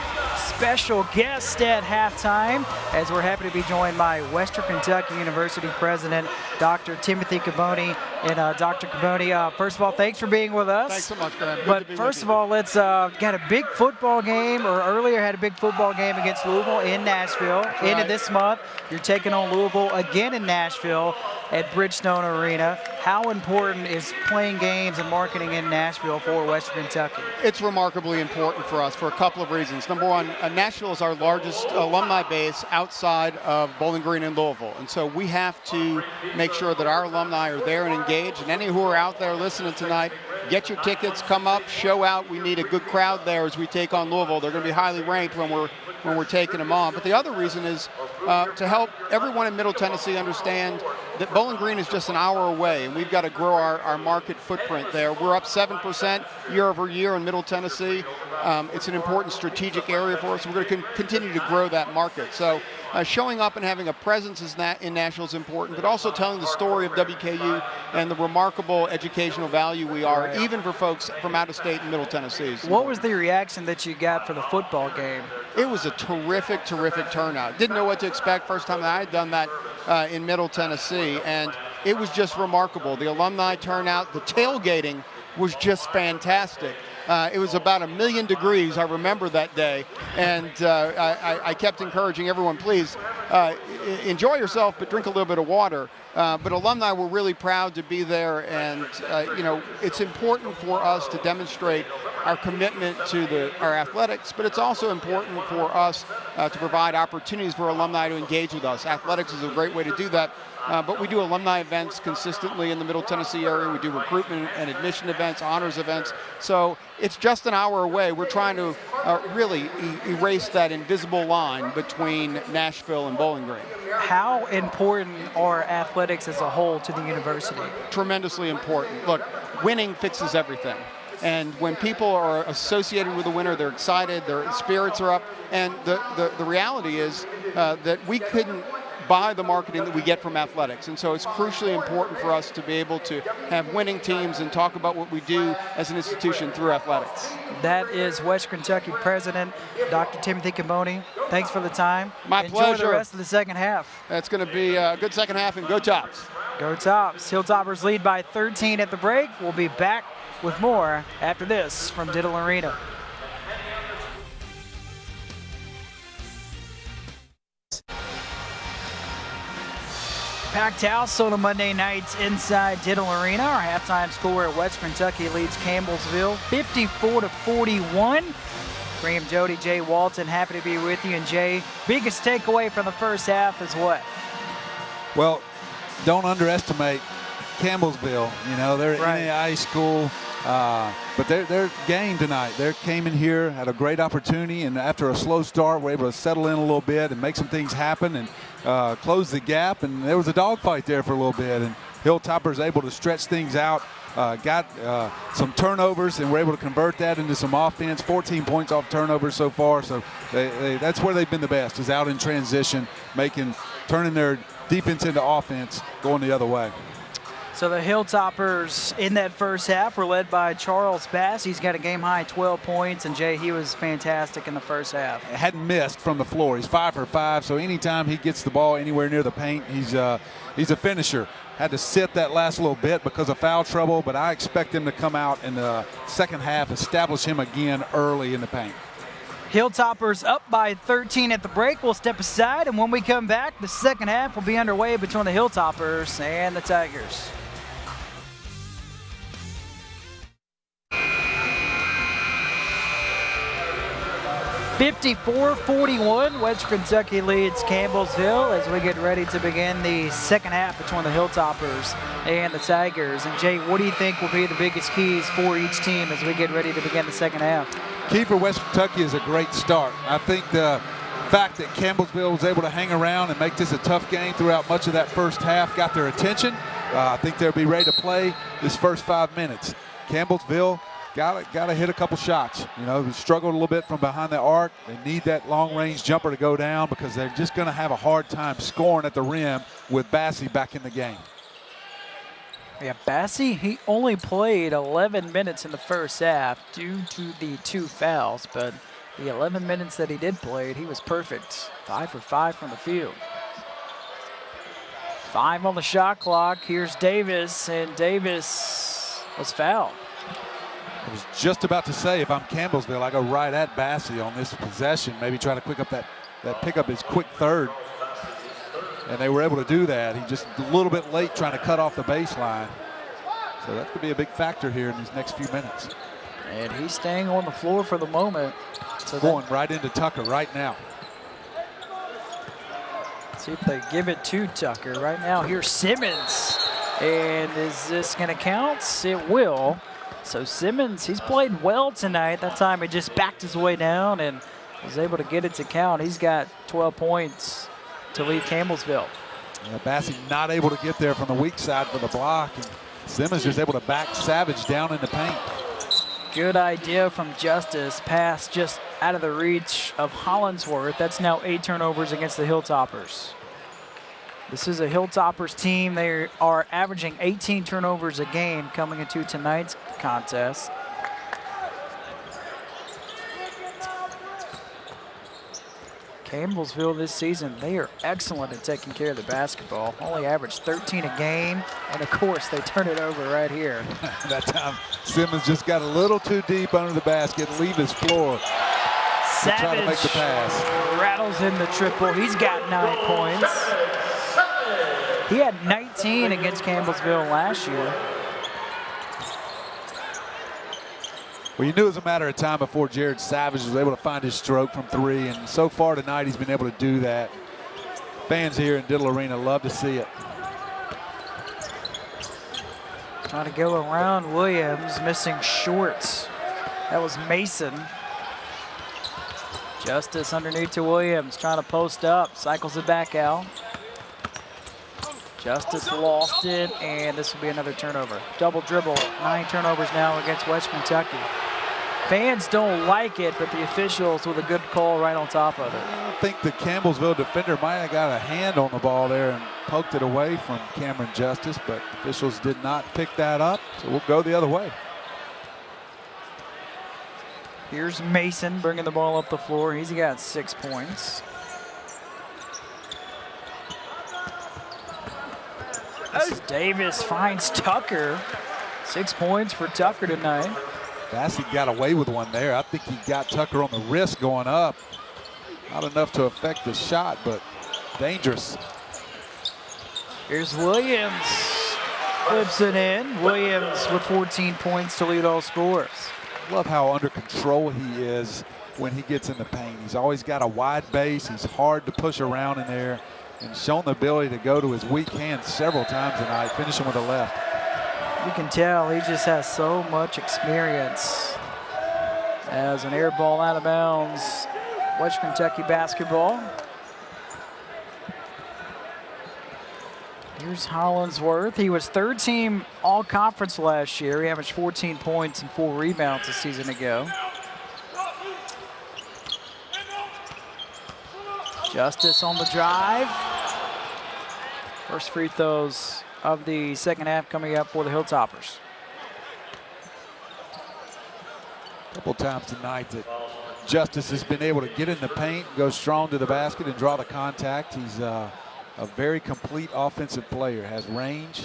[SPEAKER 1] special guest at halftime, as we're happy to be joined by Western Kentucky University President Dr. Timothy Caboni. And Dr. Caboni, first of all, thanks for being with us.
[SPEAKER 3] Thanks so much, Graham.
[SPEAKER 1] But first of all, let's got a big football game, or earlier had a big football game against Louisville in Nashville.
[SPEAKER 3] Right.
[SPEAKER 1] Into this month, you're taking on Louisville again in Nashville at Bridgestone Arena. How important is playing games and marketing in Nashville for Western Kentucky?
[SPEAKER 3] It's remarkably important for us for a couple of reasons. Number one, Nashville is our largest alumni base outside of Bowling Green and Louisville. And so we have to make sure that our alumni are there and engaged. And any who are out there listening tonight, get your tickets, come up, show out. We need a good crowd there as we take on Louisville. They're going to be highly ranked when we're taking them on. But the other reason is to help everyone in Middle Tennessee understand that Bowling Green is just an hour away, and we've got to grow our market footprint there. We're up 7% year over year in Middle Tennessee. It's an important strategic area for us. We're going to continue to grow that market. So showing up and having a presence in Nashville is important, but also telling the story of WKU and the remarkable educational value we are, even for folks from out of state in Middle Tennessee.
[SPEAKER 1] What was the reaction that you got for the football game?
[SPEAKER 3] It was a terrific, terrific turnout. Didn't know what to expect. First time that I had done that in Middle Tennessee, and it was just remarkable. The alumni turnout, the tailgating was just fantastic. It was about 1,000,000 degrees, I remember that day, and I kept encouraging everyone, please enjoy yourself, but drink a little bit of water. But alumni were really proud to be there, and it's important for us to demonstrate our commitment to our athletics, but it's also important for us to provide opportunities for alumni to engage with us. Athletics is a great way to do that. But we do alumni events consistently in the Middle Tennessee area. We do recruitment and admission events, honors events. So it's just an hour away. We're trying to really erase that invisible line between Nashville and Bowling Green.
[SPEAKER 1] How important are athletics as a whole to the university?
[SPEAKER 3] Tremendously important. Look, winning fixes everything. And when people are associated with a winner, they're excited, their spirits are up. And the reality is that we couldn't buy the marketing that we get from athletics. And so it's crucially important for us to be able to have winning teams and talk about what we do as an institution through athletics.
[SPEAKER 1] That is Western Kentucky President Dr. Timothy Caboni. Thanks for the time.
[SPEAKER 3] My pleasure.
[SPEAKER 1] Enjoy the rest of the second half.
[SPEAKER 3] It's going to be a good second half, and go Tops.
[SPEAKER 1] Go Tops. Hilltoppers lead by 13 at the break. We'll be back with more after this from Diddle Arena. Packed house on a Monday night inside Diddle Arena. Our halftime score at West Kentucky leads Campbellsville 54-41. Graham, Jody, Jay Walton, happy to be with you. And Jay, biggest takeaway from the first half is what?
[SPEAKER 2] Well, don't underestimate Campbellsville. You know, they're
[SPEAKER 1] Right.
[SPEAKER 2] NAIA school, but their game tonight. They came in here, had a great opportunity, and after a slow start, were able to settle in a little bit and make some things happen and close the gap. And there was a dogfight there for a little bit, and Hilltoppers able to stretch things out. Got some turnovers and were able to convert that into some offense. 14 points off turnovers so far. So that's where they've been the best, is out in transition, turning their defense into offense, going the other way.
[SPEAKER 1] So the Hilltoppers in that first half were led by Charles Bass. He's got a game-high 12 points, and Jay, he was fantastic in the first half.
[SPEAKER 2] Hadn't missed from the floor. He's 5 for 5, so anytime he gets the ball anywhere near the paint, he's a finisher. Had to sit that last little bit because of foul trouble, but I expect him to come out in the second half, establish him again early in the paint.
[SPEAKER 1] Hilltoppers up by 13 at the break. We'll step aside, and when we come back, the second half will be underway between the Hilltoppers and the Tigers. (54-41), West Kentucky leads Campbellsville as we get ready to begin the second half between the Hilltoppers and the Tigers. And Jay, what do you think will be the biggest keys for each team as we get ready to begin the second half?
[SPEAKER 2] Key for West Kentucky is a great start. I think the fact that Campbellsville was able to hang around and make this a tough game throughout much of that first half got their attention. I think they'll be ready to play this first 5 minutes. Campbellsville got to hit a couple shots. You know, they struggled a little bit from behind the arc. They need that long-range jumper to go down because they're just going to have a hard time scoring at the rim with Bassey back in the game.
[SPEAKER 1] Yeah, Bassey, he only played 11 minutes in the first half due to the 2 fouls, but the 11 minutes that he did play, he was perfect. 5 for 5 from the field. 5 on the shot clock. Here's Davis, and Davis was fouled.
[SPEAKER 2] I was just about to say, if I'm Campbellsville, I go right at Bassey on this possession, maybe try to pick up his quick third. And they were able to do that. He just a little bit late trying to cut off the baseline. So that could be a big factor here in these next few minutes.
[SPEAKER 1] And he's staying on the floor for the moment. So
[SPEAKER 2] going right into Tucker right now.
[SPEAKER 1] See if they give it to Tucker. Right now, here's Simmons. And is this going to count? It will. So Simmons, he's played well tonight. That time he just backed his way down and was able to get it to count. He's got 12 points to lead Campbellsville.
[SPEAKER 2] Yeah, Bassey not able to get there from the weak side for the block. And Simmons just able to back Savage down in the paint.
[SPEAKER 1] Good idea from Justice. Pass just out of the reach of Hollinsworth. That's now 8 turnovers against the Hilltoppers. This is a Hilltoppers team. They are averaging 18 turnovers a game coming into tonight's contest. Campbellsville this season, they are excellent at taking care of the basketball. Only average 13 a game, and of course they turn it over right here.
[SPEAKER 2] That time Simmons just got a little too deep under the basket, leave his floor.
[SPEAKER 1] Savage
[SPEAKER 2] try to make the pass.
[SPEAKER 1] Rattles in the triple. He's got 9 points. He had 19 against Campbellsville last year.
[SPEAKER 2] Well, you knew it was a matter of time before Jared Savage was able to find his stroke from 3, and so far tonight he's been able to do that. Fans here in Diddle Arena love to see it.
[SPEAKER 1] Trying to go around Williams, missing shorts. That was Mason. Justice underneath to Williams, trying to post up, cycles it back out. Justice lost it, and this will be another turnover. Double dribble, 9 turnovers now against West Kentucky. Fans don't like it, but the officials with a good call right on top of it.
[SPEAKER 2] I think the Campbellsville defender might have got a hand on the ball there and poked it away from Cameron Justice, but officials did not pick that up, so we'll go the other way.
[SPEAKER 1] Here's Mason bringing the ball up the floor. He's got 6 points. As Davis finds Tucker. 6 points for Tucker tonight.
[SPEAKER 2] Bassey got away with one there. I think he got Tucker on the wrist going up. Not enough to affect the shot, but dangerous.
[SPEAKER 1] Here's Williams. Flips it in. Williams with 14 points to lead all scorers.
[SPEAKER 2] Love how under control he is when he gets in the paint. He's always got a wide base. He's hard to push around in there, and shown the ability to go to his weak hand several times tonight, finishing with a left.
[SPEAKER 1] You can tell he just has so much experience. As an air ball out of bounds, Western Kentucky basketball. Here's Hollinsworth. He was third team all-conference last year. He averaged 14 points and 4 rebounds a season ago. Justice on the drive. First free throws of the second half coming up for the Hilltoppers.
[SPEAKER 2] A couple times tonight that Justice has been able to get in the paint, go strong to the basket, and draw the contact. He's a very complete offensive player, has range,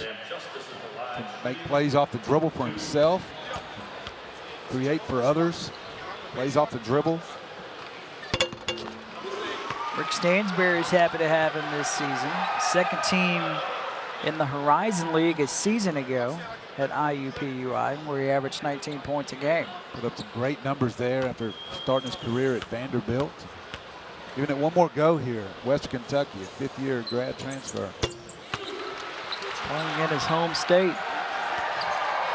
[SPEAKER 2] can make plays off the dribble for himself, create for others, plays off the dribble.
[SPEAKER 1] Rick Stansberry's happy to have him this season. Second team in the Horizon League a season ago at IUPUI, where he averaged 19 points a game.
[SPEAKER 2] Put up some great numbers there after starting his career at Vanderbilt. Giving it one more go here. Western Kentucky, a fifth-year grad transfer.
[SPEAKER 1] Playing in his home state.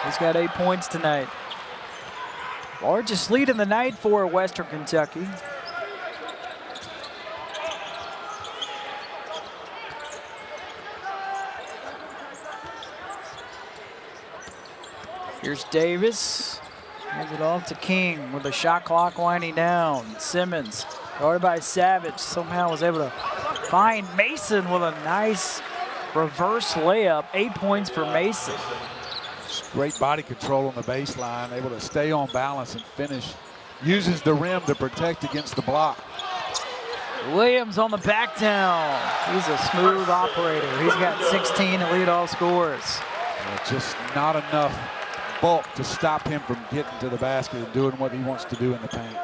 [SPEAKER 1] He's got 8 points tonight. Largest lead in the night for Western Kentucky. Here's Davis. Hands it off to King with the shot clock winding down. Simmons, guarded by Savage, somehow was able to find Mason with a nice reverse layup. 8 points for Mason.
[SPEAKER 2] Great body control on the baseline, able to stay on balance and finish. Uses the rim to protect against the block.
[SPEAKER 1] Williams on the back down. He's a smooth operator. He's got 16 to lead all scorers.
[SPEAKER 2] Just not enough bulk to stop him from getting to the basket and doing what he wants to do in the paint.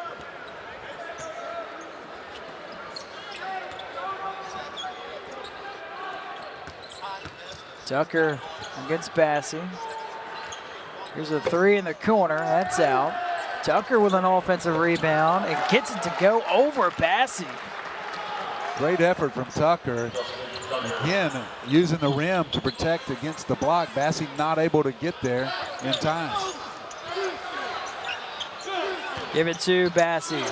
[SPEAKER 1] Tucker against Bassey. Here's a three in the corner. That's out. Tucker with an offensive rebound and gets it to go over Bassey.
[SPEAKER 2] Great effort from Tucker. Again, using the rim to protect against the block. Bassey not able to get there in time.
[SPEAKER 1] Give it to Bassey.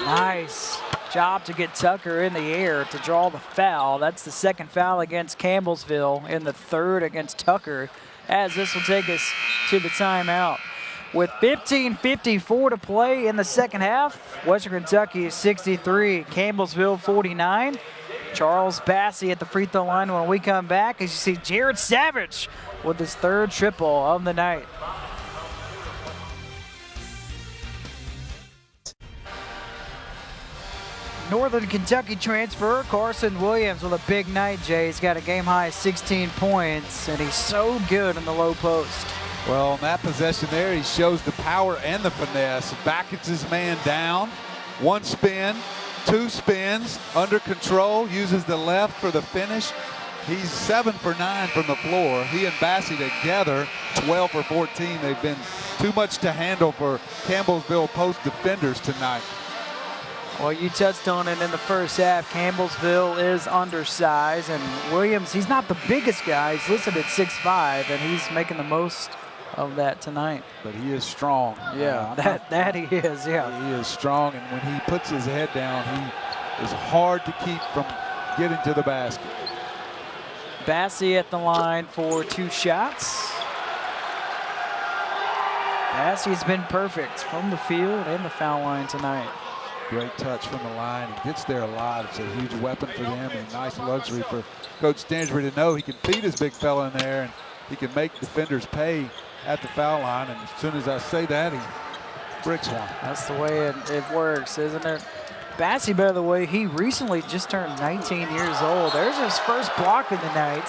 [SPEAKER 1] Nice job to get Tucker in the air to draw the foul. That's the second foul against Campbellsville and the third against Tucker, as this will take us to the timeout. With 15:54 to play in the second half, Western Kentucky 63, Campbellsville 49. Charles Bassey at the free throw line when we come back, as you see Jared Savage with his third triple of the night. Northern Kentucky transfer Carson Williams with a big night, Jay. He's got a game-high 16 points, and he's so good in the low post.
[SPEAKER 2] Well, on that possession there, he shows the power and the finesse. Backets his man down. One spin, two spins, under control, uses the left for the finish. He's 7 for 9 from the floor. He and Bassey together, 12 for 14. They've been too much to handle for Campbellsville post defenders tonight.
[SPEAKER 1] Well, you touched on it in the first half. Campbellsville is undersized, and Williams, he's not the biggest guy. He's listed at 6'5", and he's making the most of that tonight.
[SPEAKER 2] But he is strong.
[SPEAKER 1] Yeah, that he is, yeah.
[SPEAKER 2] He is strong, and when he puts his head down, he is hard to keep from getting to the basket.
[SPEAKER 1] Bassey at the line for 2 shots. Bassey's been perfect from the field and the foul line tonight.
[SPEAKER 2] Great touch from the line. He gets there a lot. It's a huge weapon for them, and a nice luxury for Coach Stansbury to know he can feed his big fella in there, and he can make defenders pay at the foul line. And as soon as I say that, he bricks one.
[SPEAKER 1] That's the way it works, isn't it? Bassey, by the way, he recently just turned 19 years old. There's his first block of the night.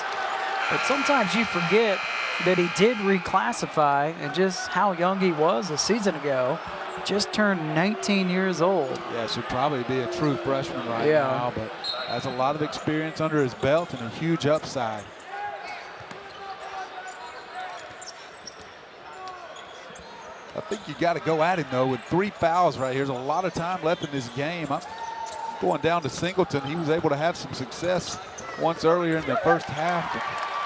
[SPEAKER 1] But sometimes you forget that he did reclassify, and just how young he was a season ago. Just turned 19 years old.
[SPEAKER 2] Yeah, should probably be a true freshman right now, but has a lot of experience under his belt and a huge upside. I think you got to go at him, though, with 3 fouls right here. There's a lot of time left in this game. I'm going down to Singleton. He was able to have some success once earlier in the first half, but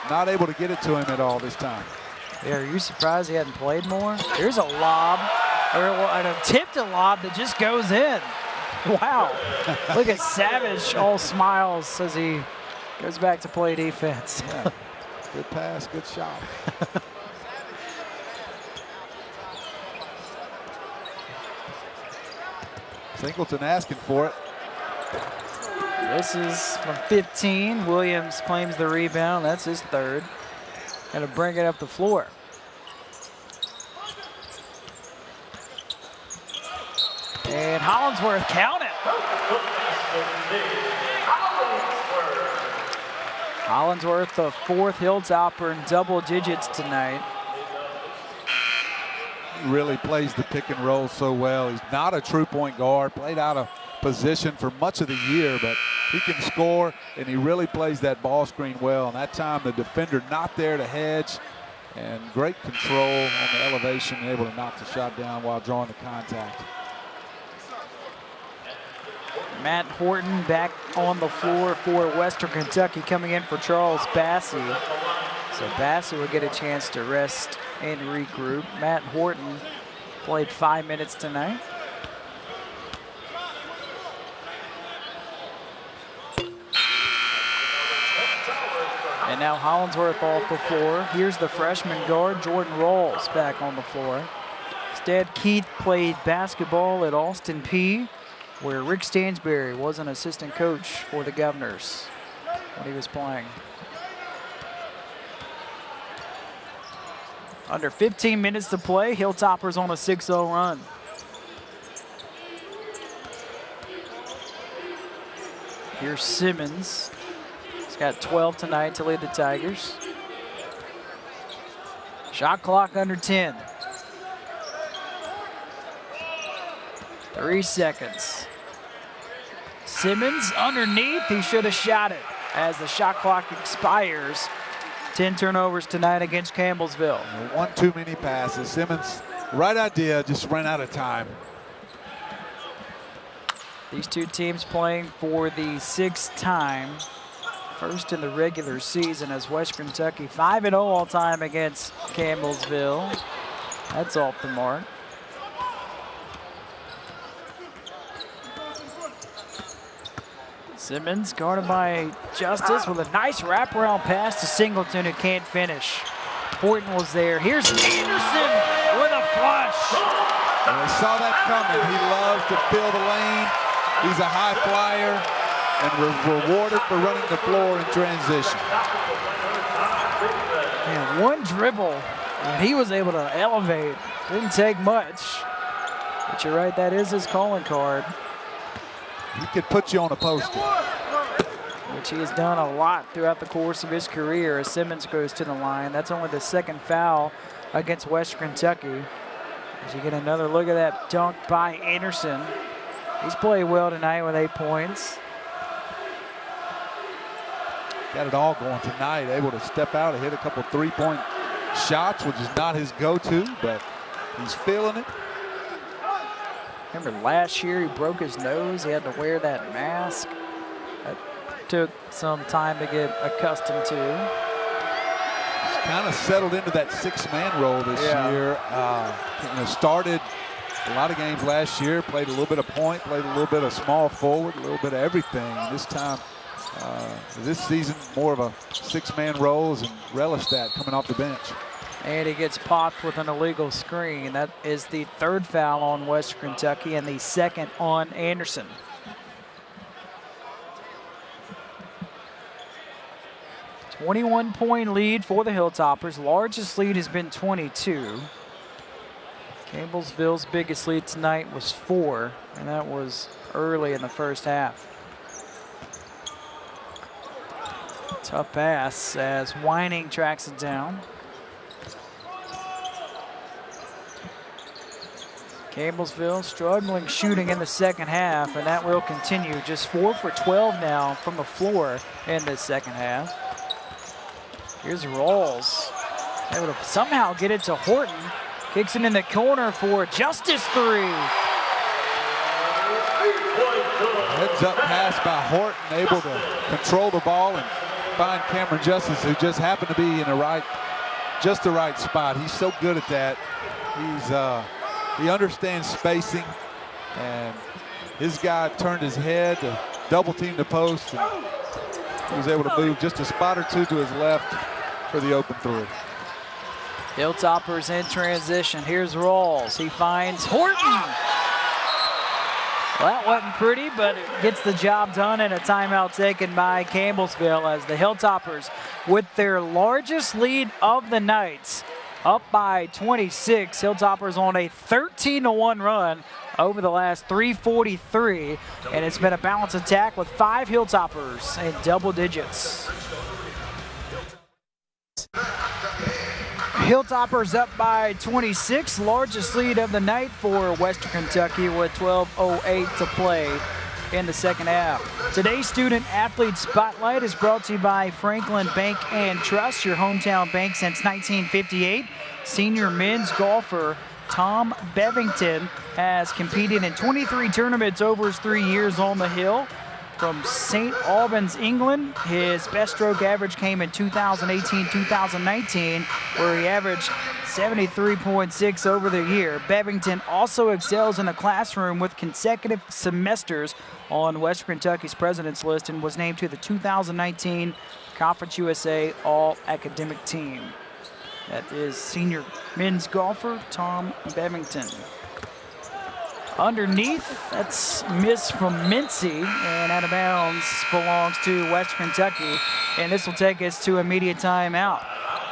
[SPEAKER 2] not able to get it to him at all this time.
[SPEAKER 1] Yeah, are you surprised he hadn't played more? Here's a lob, or an attempted lob that just goes in. Wow. Look at Savage, all smiles as he goes back to play defense.
[SPEAKER 2] Yeah. Good pass, good shot. Singleton asking for it.
[SPEAKER 1] This is from 15. Williams claims the rebound. That's his third. Got to bring it up the floor. And Hollingsworth count it. Hollingsworth, the 4th Hilltopper in double digits tonight.
[SPEAKER 2] He really plays the pick and roll so well. He's not a true point guard, played out of position for much of the year, but he can score, and he really plays that ball screen well. And that time, the defender not there to hedge, and great control on the elevation, able to knock the shot down while drawing the contact.
[SPEAKER 1] Matt Horton back on the floor for Western Kentucky, coming in for Charles Bassey. So Bassey will get a chance to rest and regroup. Matt Horton played 5 minutes tonight. And now Hollingsworth off the floor. Here's the freshman guard, Jordan Rawls, back on the floor. Instead, Keith played basketball at Austin Peay, where Rick Stansberry was an assistant coach for the Governors when he was playing. Under 15 minutes to play, Hilltoppers on a 6-0 run. Here's Simmons. He's got 12 tonight to lead the Tigers. Shot clock under 10. 3 seconds. Simmons underneath. He should have shot it as the shot clock expires. 10 turnovers tonight against Campbellsville.
[SPEAKER 2] One too many passes. Simmons, right idea, just ran out of time.
[SPEAKER 1] These two teams playing for the 6th time. First in the regular season as West Kentucky 5-0 all time against Campbellsville. That's off the mark. Simmons guarded by Justice with a nice wraparound pass to Singleton, who can't finish. Horton was there. Here's Anderson with a flush.
[SPEAKER 2] And we saw that coming. He loves to fill the lane. He's a high flyer and rewarded for running the floor in transition.
[SPEAKER 1] Man, one dribble, and he was able to elevate. Didn't take much. But you're right, that is his calling card.
[SPEAKER 2] He could put you on a poster.
[SPEAKER 1] Which he has done a lot throughout the course of his career as Simmons goes to the line. That's only the 2nd foul against Western Kentucky. As you get another look at that dunk by Anderson. He's played well tonight with 8 points.
[SPEAKER 2] Got it all going tonight, able to step out and hit a couple 3-point shots, which is not his go-to, but he's feeling it.
[SPEAKER 1] Remember last year he broke his nose. He had to wear that mask. That took some time to get accustomed to.
[SPEAKER 2] He's kind of settled into that 6-man role this year. Started a lot of games last year, played a little bit of point, played a little bit of small forward, a little bit of everything. And this time, this season, more of a 6-man roles, and relished that coming off the bench.
[SPEAKER 1] And he gets popped with an illegal screen. That is the 3rd foul on Western Kentucky and the 2nd on Anderson. A 21-point lead for the Hilltoppers. Largest lead has been 22. Campbellsville's biggest lead tonight was 4, and that was early in the first half. Tough pass as Whining tracks it down. Campbellsville struggling shooting in the second half, and that will continue. Just 4 for 12 now from the floor in the second half. Here's Rawls. Able to somehow get it to Horton. Kicks it in the corner for Justice 3.
[SPEAKER 2] Heads up pass by Horton, able to control the ball and find Cameron Justice, who just happened to be in just the right spot. He's so good at that. He understands spacing, and his guy turned his head to double team the post, and he was able to move just a spot or two to his left for the open three.
[SPEAKER 1] Hilltoppers in transition. Here's Rawls. He finds Horton. Well, that wasn't pretty, but it gets the job done, and a timeout taken by Campbellsville as the Hilltoppers, with their largest lead of the night, up by 26. Hilltoppers on a 13-1 run over the last 3:43, and it's been a balanced attack with 5 Hilltoppers in double digits. Hilltoppers up by 26, largest lead of the night for Western Kentucky with 12:08 to play in the second half. Today's Student Athlete Spotlight is brought to you by Franklin Bank and Trust, your hometown bank since 1958. Senior men's golfer Tom Bevington has competed in 23 tournaments over his 3 years on the Hill. From St. Albans, England, his best stroke average came in 2018-2019, where he averaged 73.6 over the year. Bevington also excels in the classroom with consecutive semesters on Western Kentucky's president's list and was named to the 2019 Conference USA All-Academic Team. That is senior men's golfer Tom Bevington. Underneath, that's miss from Mincy, and out of bounds belongs to Western Kentucky. And this will take us to immediate timeout.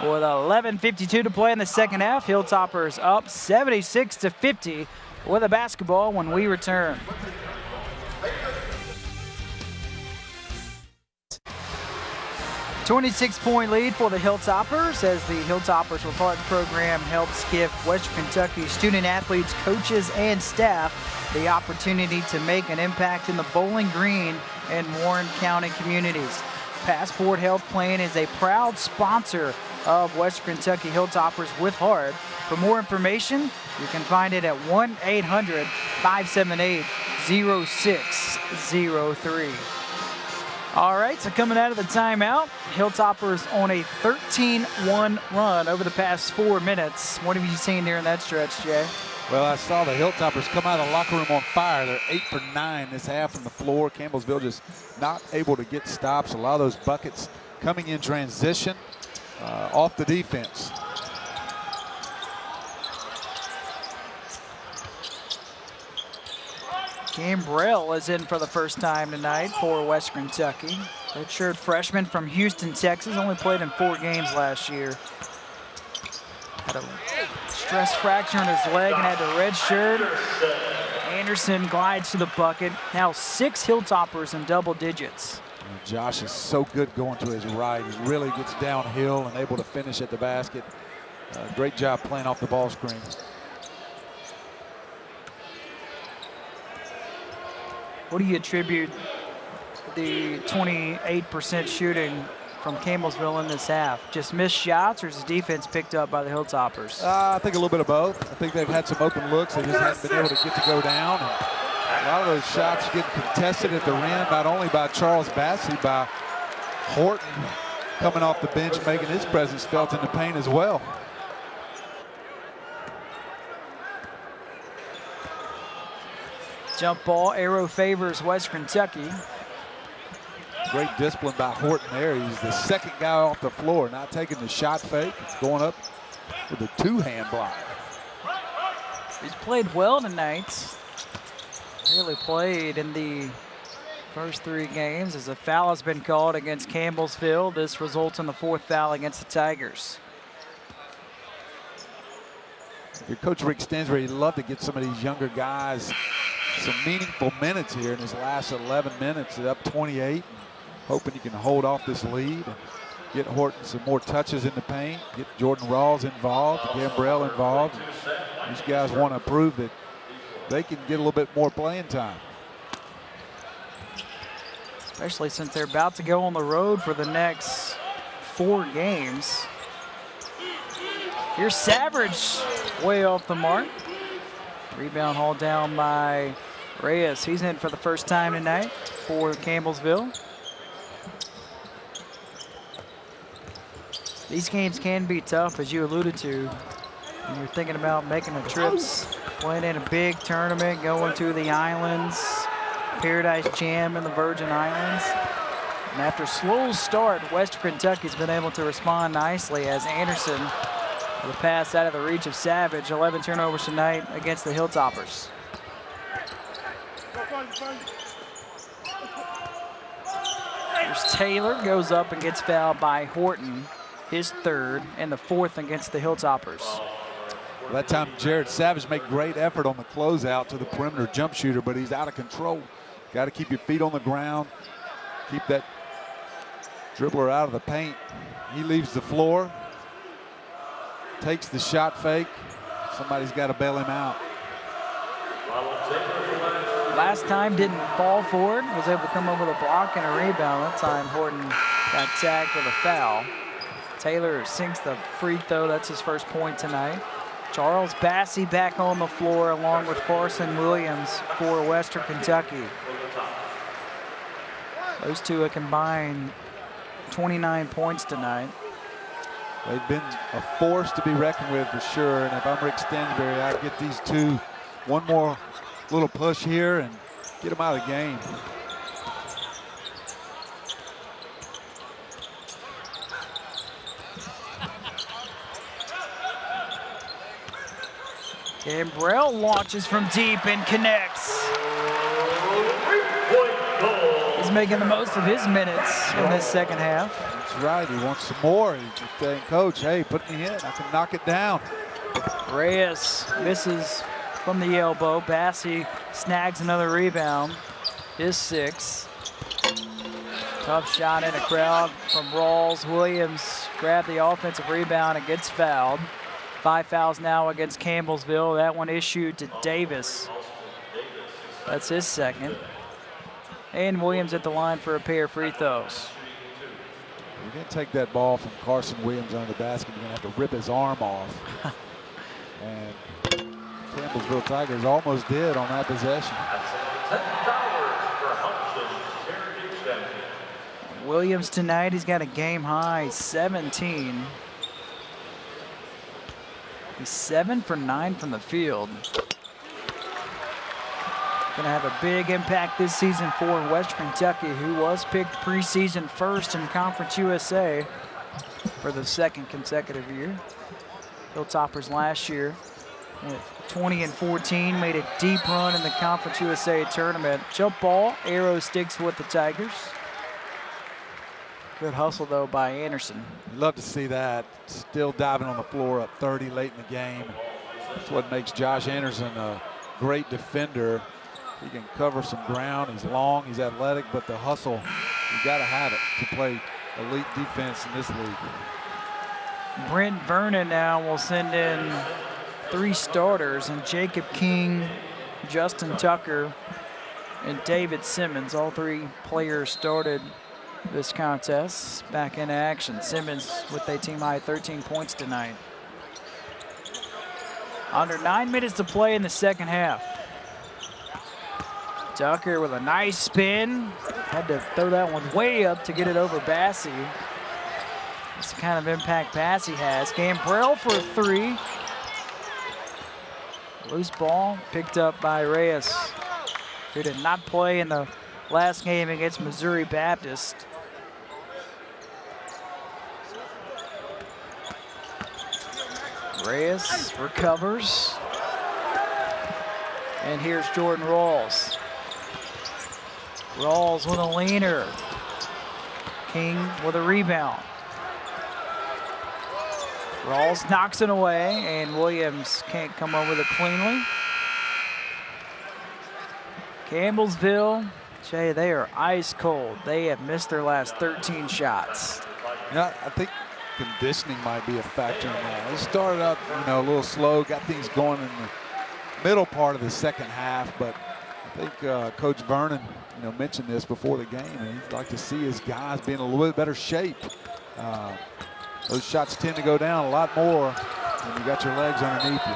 [SPEAKER 1] With 11:52 to play in the second half, Hilltoppers up 76-50 with a basketball when we return. A 26-point lead for the Hilltoppers as the Hilltoppers with Heart program helps give Western Kentucky student athletes, coaches, and staff the opportunity to make an impact in the Bowling Green and Warren County communities. Passport Health Plan is a proud sponsor of Western Kentucky Hilltoppers with Heart. For more information, you can find it at 1-800-578-0603. All right, so coming out of the timeout, Hilltoppers on a 13-1 run over the past 4 minutes. What have you seen there in that stretch, Jay?
[SPEAKER 2] Well, I saw the Hilltoppers come out of the locker room on fire. They're 8 for 9 this half from the floor. Campbellsville just not able to get stops. A lot of those buckets coming in transition off the defense.
[SPEAKER 1] Gambrell is in for the first time tonight for Western Kentucky. Redshirt freshman from Houston, Texas. Only played in 4 games last year. Had a stress fracture in his leg and had to redshirt. Anderson glides to the bucket. Now 6 Hilltoppers in double digits.
[SPEAKER 2] Josh is so good going to his right. He really gets downhill and able to finish at the basket. Great job playing off the ball screen.
[SPEAKER 1] What do you attribute the 28% shooting from Campbellsville in this half? Just missed shots, or is the defense picked up by the Hilltoppers?
[SPEAKER 2] I think a little bit of both. I think they've had some open looks. They just haven't been able to get to go down. And a lot of those shots getting contested at the rim, not only by Charles Bassey, by Horton coming off the bench, making his presence felt in the paint as well.
[SPEAKER 1] Jump ball, arrow favors Western Kentucky.
[SPEAKER 2] Great discipline by Horton there. He's the second guy off the floor, not taking the shot fake. He's going up with a 2-hand block.
[SPEAKER 1] He's played well tonight. Really played in the first 3 games as a foul has been called against Campbellsville. This results in the 4th foul against the Tigers.
[SPEAKER 2] Your coach Rick Stansbury, he'd love to get some of these younger guys some meaningful minutes here in his last 11 minutes. Up 28, hoping he can hold off this lead and get Horton some more touches in the paint, get Jordan Rawls involved, Gambrell involved. These guys want to prove that they can get a little bit more playing time.
[SPEAKER 1] Especially since they're about to go on the road for the next 4 games. Here's Savage, way off the mark. Rebound hauled down by Reyes. He's in for the first time tonight for Campbellsville. These games can be tough, as you alluded to. When you're thinking about making the trips, playing in a big tournament, going to the islands, Paradise Jam in the Virgin Islands. And after a slow start, Western Kentucky's been able to respond nicely as Anderson, with a pass out of the reach of Savage, 11 turnovers tonight against the Hilltoppers. Here's Taylor, goes up and gets fouled by Horton, his 3rd and the 4th against the Hilltoppers.
[SPEAKER 2] Well, that time Jared Savage made great effort on the closeout to the perimeter jump shooter, but he's out of control. Got to keep your feet on the ground, keep that dribbler out of the paint. He leaves the floor, takes the shot fake. Somebody's got to bail him out.
[SPEAKER 1] Last time didn't fall for it, was able to come up with a block and a rebound. That time Horton got tagged with a foul. Taylor sinks the free throw, that's his first point tonight. Charles Bassey back on the floor along with Carson Williams for Western Kentucky. Those two have combined 29 points tonight.
[SPEAKER 2] They've been a force to be reckoned with for sure, and if I'm Rick Stansberry, I'd get these two one more little push here and get them out of the game.
[SPEAKER 1] Gambrell launches from deep and connects. He's making the most of his minutes in this second half.
[SPEAKER 2] That's right, he wants some more. He's saying, Coach, hey, put me in, I can knock it down.
[SPEAKER 1] Reyes misses from the elbow. Bassey snags another rebound, his 6th. Tough shot in a crowd from Rawls. Williams grabbed the offensive rebound and gets fouled. 5 fouls now against Campbellsville. That one issued to Davis. That's his 2nd. And Williams at the line for a pair of free throws.
[SPEAKER 2] You're going to take that ball from Carson Williams under the basket. You're going to have to rip his arm off. And Campbellsville Tigers almost did on that possession.
[SPEAKER 1] Williams tonight, he's got a game high 17. He's 7 for 9 from the field. Gonna have a big impact this season for Western Kentucky, who was picked preseason first in Conference USA for the 2nd consecutive year. Hilltoppers last year at 20-14, made a deep run in the Conference USA tournament. Jump ball, arrow sticks with the Tigers. Good hustle, though, by Anderson.
[SPEAKER 2] Love to see that. Still diving on the floor up 30 late in the game. That's what makes Josh Anderson a great defender. He can cover some ground. He's long, he's athletic, but the hustle, you got to have it to play elite defense in this league.
[SPEAKER 1] Brent Vernon now will send in 3 starters, and Jacob King, Justin Tucker, and David Simmons. All 3 players started this contest. Back in action. Simmons with a team high 13 points tonight. Under 9 minutes to play in the second half. Tucker with a nice spin. Had to throw that one way up to get it over Bassey. That's the kind of impact Bassey has. Gambrell for a 3. Loose ball picked up by Reyes, who did not play in the last game against Missouri Baptist. Reyes recovers. And here's Jordan Rawls. Rawls with a leaner. King with a rebound. Rawls knocks it away, and Williams can't come over with it cleanly. Campbellsville, Jay, they are ice cold. They have missed their last 13 shots.
[SPEAKER 2] Yeah, I think conditioning might be a factor in that. They started up, a little slow, got things going in the middle part of the second half, but I think Coach Vernon, mentioned this before the game, and he'd like to see his guys be in a little bit better shape. Those shots tend to go down a lot more when you got your legs underneath you.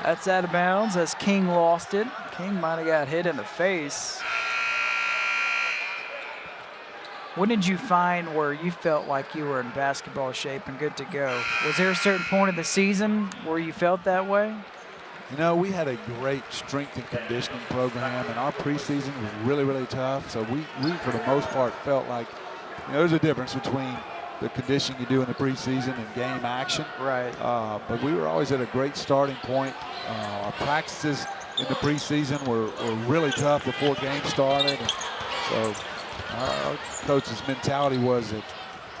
[SPEAKER 1] That's out of bounds as King lost it. King might have got hit in the face. When did you find where you felt like you were in basketball shape and good to go? Was there a certain point of the season where you felt that way?
[SPEAKER 2] We had a great strength and conditioning program, and our preseason was really, really tough. So we for the most part, felt like there's a difference between the conditioning you do in the preseason and game action.
[SPEAKER 1] Right.
[SPEAKER 2] But we were always at a great starting point. Our practices in the preseason were really tough before games started. And so our coach's mentality was that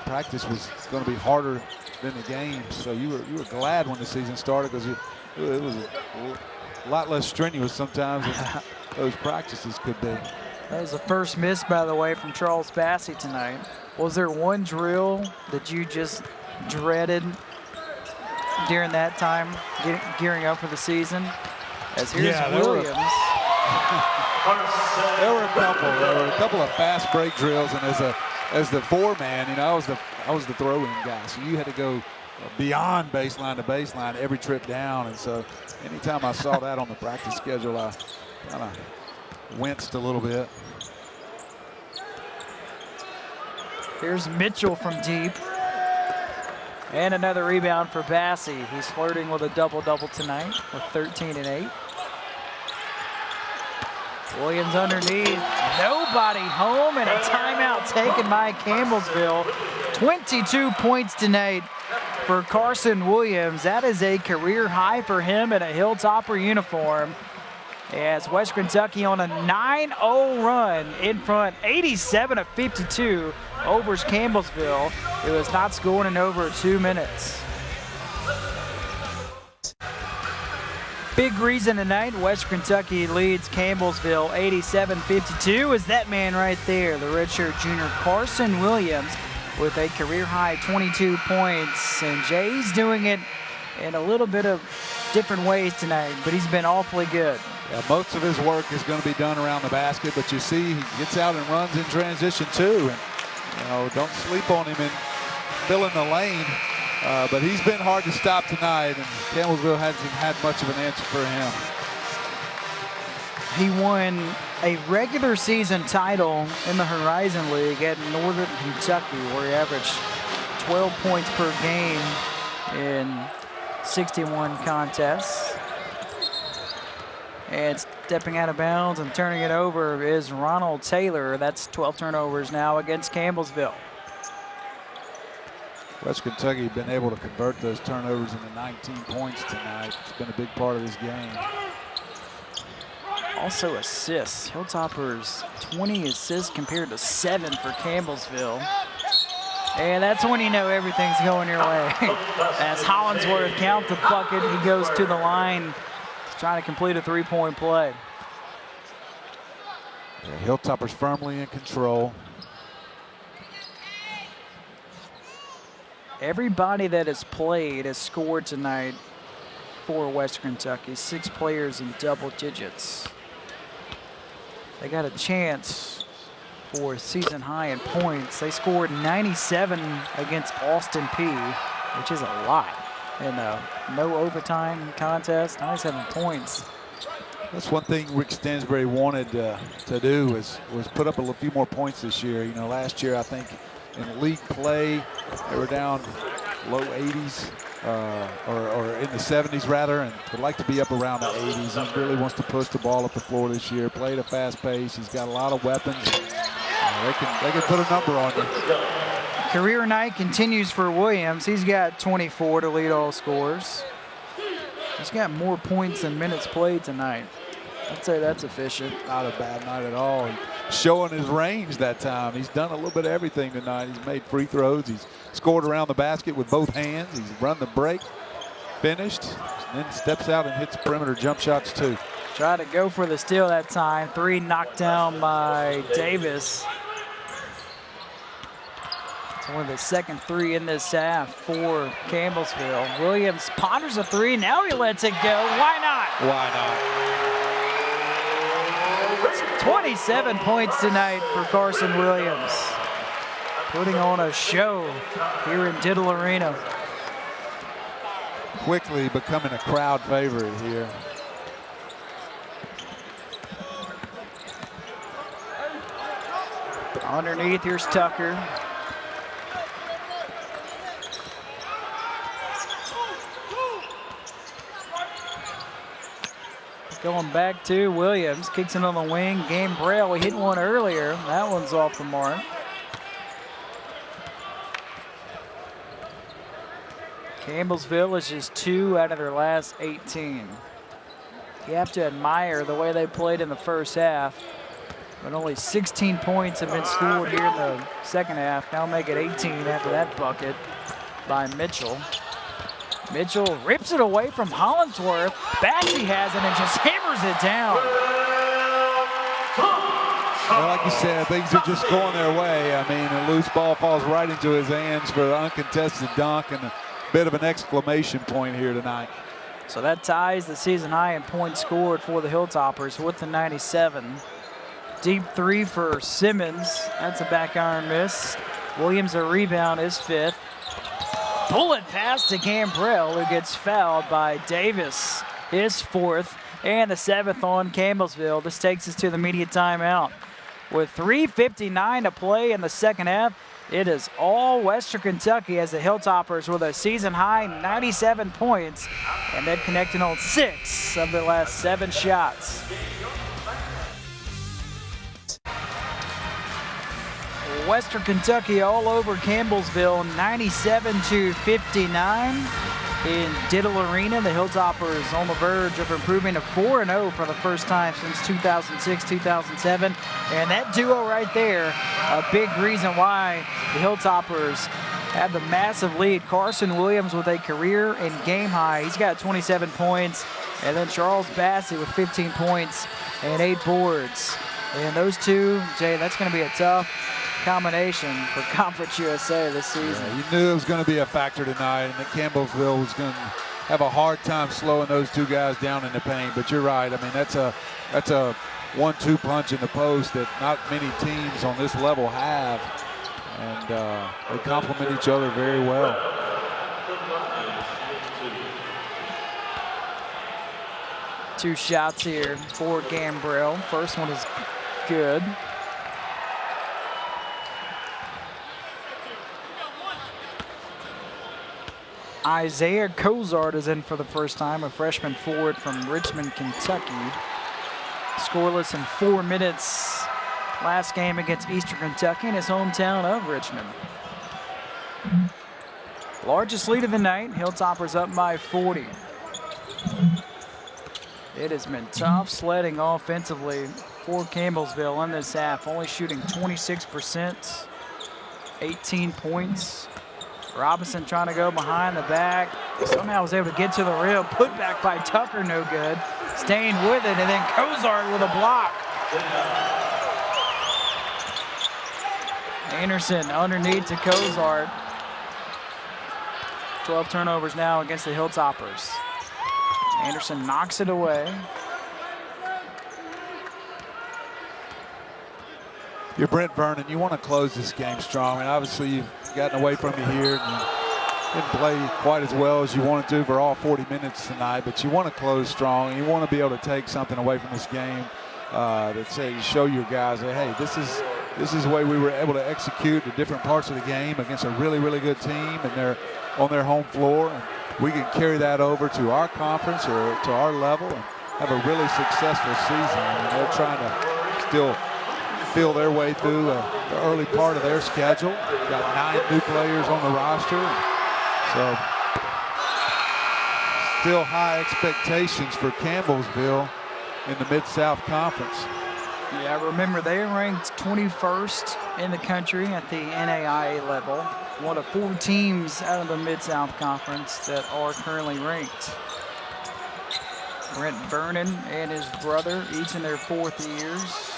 [SPEAKER 2] practice was going to be harder than the games. So you were glad when the season started because it was a lot less strenuous sometimes than those practices could be.
[SPEAKER 1] That was the first miss, by the way, from Charles Bassey tonight. Was there one drill that you just dreaded during that time, gearing up for the season? As here's Williams.
[SPEAKER 2] There were a couple of fast break drills, and as the four-man, I was the throw-in guy, so you had to go beyond baseline to baseline every trip down, and so anytime I saw that on the practice schedule, I kind of winced a little bit.
[SPEAKER 1] Here's Mitchell from deep. And another rebound for Bassey. He's flirting with a double-double tonight with 13 and 8. Williams underneath. Nobody home, and a timeout taken by Campbellsville. 22 points tonight for Carson Williams. That is a career high for him in a Hilltopper uniform. As West Kentucky on a 9-0 run in front, 87-52 over Campbellsville. It was not scoring in over 2 minutes. Big reason tonight, West Kentucky leads Campbellsville 87-52 is that man right there, the redshirt junior Carson Williams with a career high 22 points. And Jay's doing it in a little bit of different ways tonight, but he's been awfully good.
[SPEAKER 2] Yeah, most of his work is going to be done around the basket, but you see he gets out and runs in transition too. And don't sleep on him in filling the lane. But he's been hard to stop tonight, and Campbellsville hasn't had much of an answer for him.
[SPEAKER 1] He won a regular season title in the Horizon League at Northern Kentucky, where he averaged 12 points per game in 61 contests. And stepping out of bounds and turning it over is Ronald Taylor. That's 12 turnovers now against Campbellsville.
[SPEAKER 2] West Kentucky been able to convert those turnovers into 19 points tonight. It's been a big part of this game.
[SPEAKER 1] Also assists. Hilltoppers 20 assists compared to 7 for Campbellsville. And that's when you know everything's going your way. As Hollingsworth counts the bucket, he goes to the line. He's trying to complete a three-point play.
[SPEAKER 2] Yeah, Hilltoppers firmly in control.
[SPEAKER 1] Everybody that has played has scored tonight for West Kentucky. 6 players in double digits. They got a chance for season high in points. They scored 97 against Austin Peay, which is a lot in a no overtime contest. 97 points.
[SPEAKER 2] That's one thing Rick Stansbury wanted to do was put up a few more points this year. Last year I think in league play they were down low 80s or in the 70s rather, and would like to be up around the 80s. He really wants to push the ball up the floor this year. Play at a fast pace. He's got a lot of weapons. They can put a number on you.
[SPEAKER 1] Career night continues for Williams. He's got 24 to lead all scores. He's got more points than minutes played tonight. I'd say that's efficient.
[SPEAKER 2] Not a bad night at all. Showing his range that time. He's done a little bit of everything tonight. He's made free throws. He's scored around the basket with both hands. He's run the break, finished, and then steps out and hits perimeter jump shots too.
[SPEAKER 1] Tried to go for the steal that time. 3 knocked down by Davis. It's only the second three in this half for Campbellsville. Williams ponders a three. Now he lets it go. Why not?
[SPEAKER 2] Why not?
[SPEAKER 1] 27 points tonight for Carson Williams. Putting on a show here in Diddle Arena.
[SPEAKER 2] Quickly becoming a crowd favorite here.
[SPEAKER 1] Underneath, here's Tucker. Going back to Williams, kicks it on the wing. Gambrell, he hit one earlier. That one's off the mark. Campbellsville is just 2 out of their last 18. You have to admire the way they played in the first half. But only 16 points have been scored here in the second half. Now make it 18 after that bucket by Mitchell. Mitchell rips it away from Hollingsworth. Baxi has it and just hammers it down.
[SPEAKER 2] Well, like you said, things are just going their way. I mean, a loose ball falls right into his hands for the uncontested dunk and a bit of an exclamation point here tonight.
[SPEAKER 1] So that ties the season high in points scored for the Hilltoppers with the 97. Deep three for Simmons. That's a back iron miss. Williams a rebound, his 5th. Bullet pass to Gambrell, who gets fouled by Davis, his 4th, and the 7th on Campbellsville. This takes us to the media timeout. With 3:59 to play in the second half, it is all Western Kentucky as the Hilltoppers with a season high 97 points, and they've connected on 6 of their last 7 shots. Western Kentucky all over Campbellsville, 97-59 in Diddle Arena. The Hilltoppers on the verge of improving to 4-0 for the first time since 2006-2007. And that duo right there, a big reason why the Hilltoppers have the massive lead. Carson Williams with a career and game high. He's got 27 points. And then Charles Bassey with 15 points and 8 boards. And those two, Jay, that's going to be a tough combination for Conference USA this season.
[SPEAKER 2] Yeah, you knew it was going to be a factor tonight, and that Campbellsville was going to have a hard time slowing those two guys down in the paint. But you're right. I mean, that's a 1-2 punch in the post that not many teams on this level have, and they complement each other very well.
[SPEAKER 1] Two shots here for Gambrell. First one is good. Isaiah Cozart is in for the first time, a freshman forward from Richmond, Kentucky. Scoreless in 4 minutes last game against Eastern Kentucky in his hometown of Richmond. Largest lead of the night, Hilltoppers up by 40. It has been tough sledding offensively for Campbellsville in this half, only shooting 26%, 18 points. Robinson trying to go behind the back. Somehow was able to get to the rim. Put back by Tucker, no good. Staying with it, and then Cozart with a block. Anderson underneath to Cozart. 12 turnovers now against the Hilltoppers. Anderson knocks it away.
[SPEAKER 2] You're Brent Vernon. You want to close this game strong. And obviously, you've gotten away from you here and you didn't play quite as well as you wanted to for all 40 minutes tonight. But you want to close strong. And you want to be able to take something away from this game that say, show your guys that, hey, this is the way we were able to execute the different parts of the game against a really, really good team, and they're on their home floor. And we can carry that over to our conference or to our level and have a really successful season. And they're trying to still feel their way through the early part of their schedule. Got 9 new players on the roster. So still high expectations for Campbellsville in the Mid-South Conference.
[SPEAKER 1] Yeah, remember they are ranked 21st in the country at the NAIA level. One of 4 teams out of the Mid-South Conference that are currently ranked. Brent Vernon and his brother, each in their 4th years.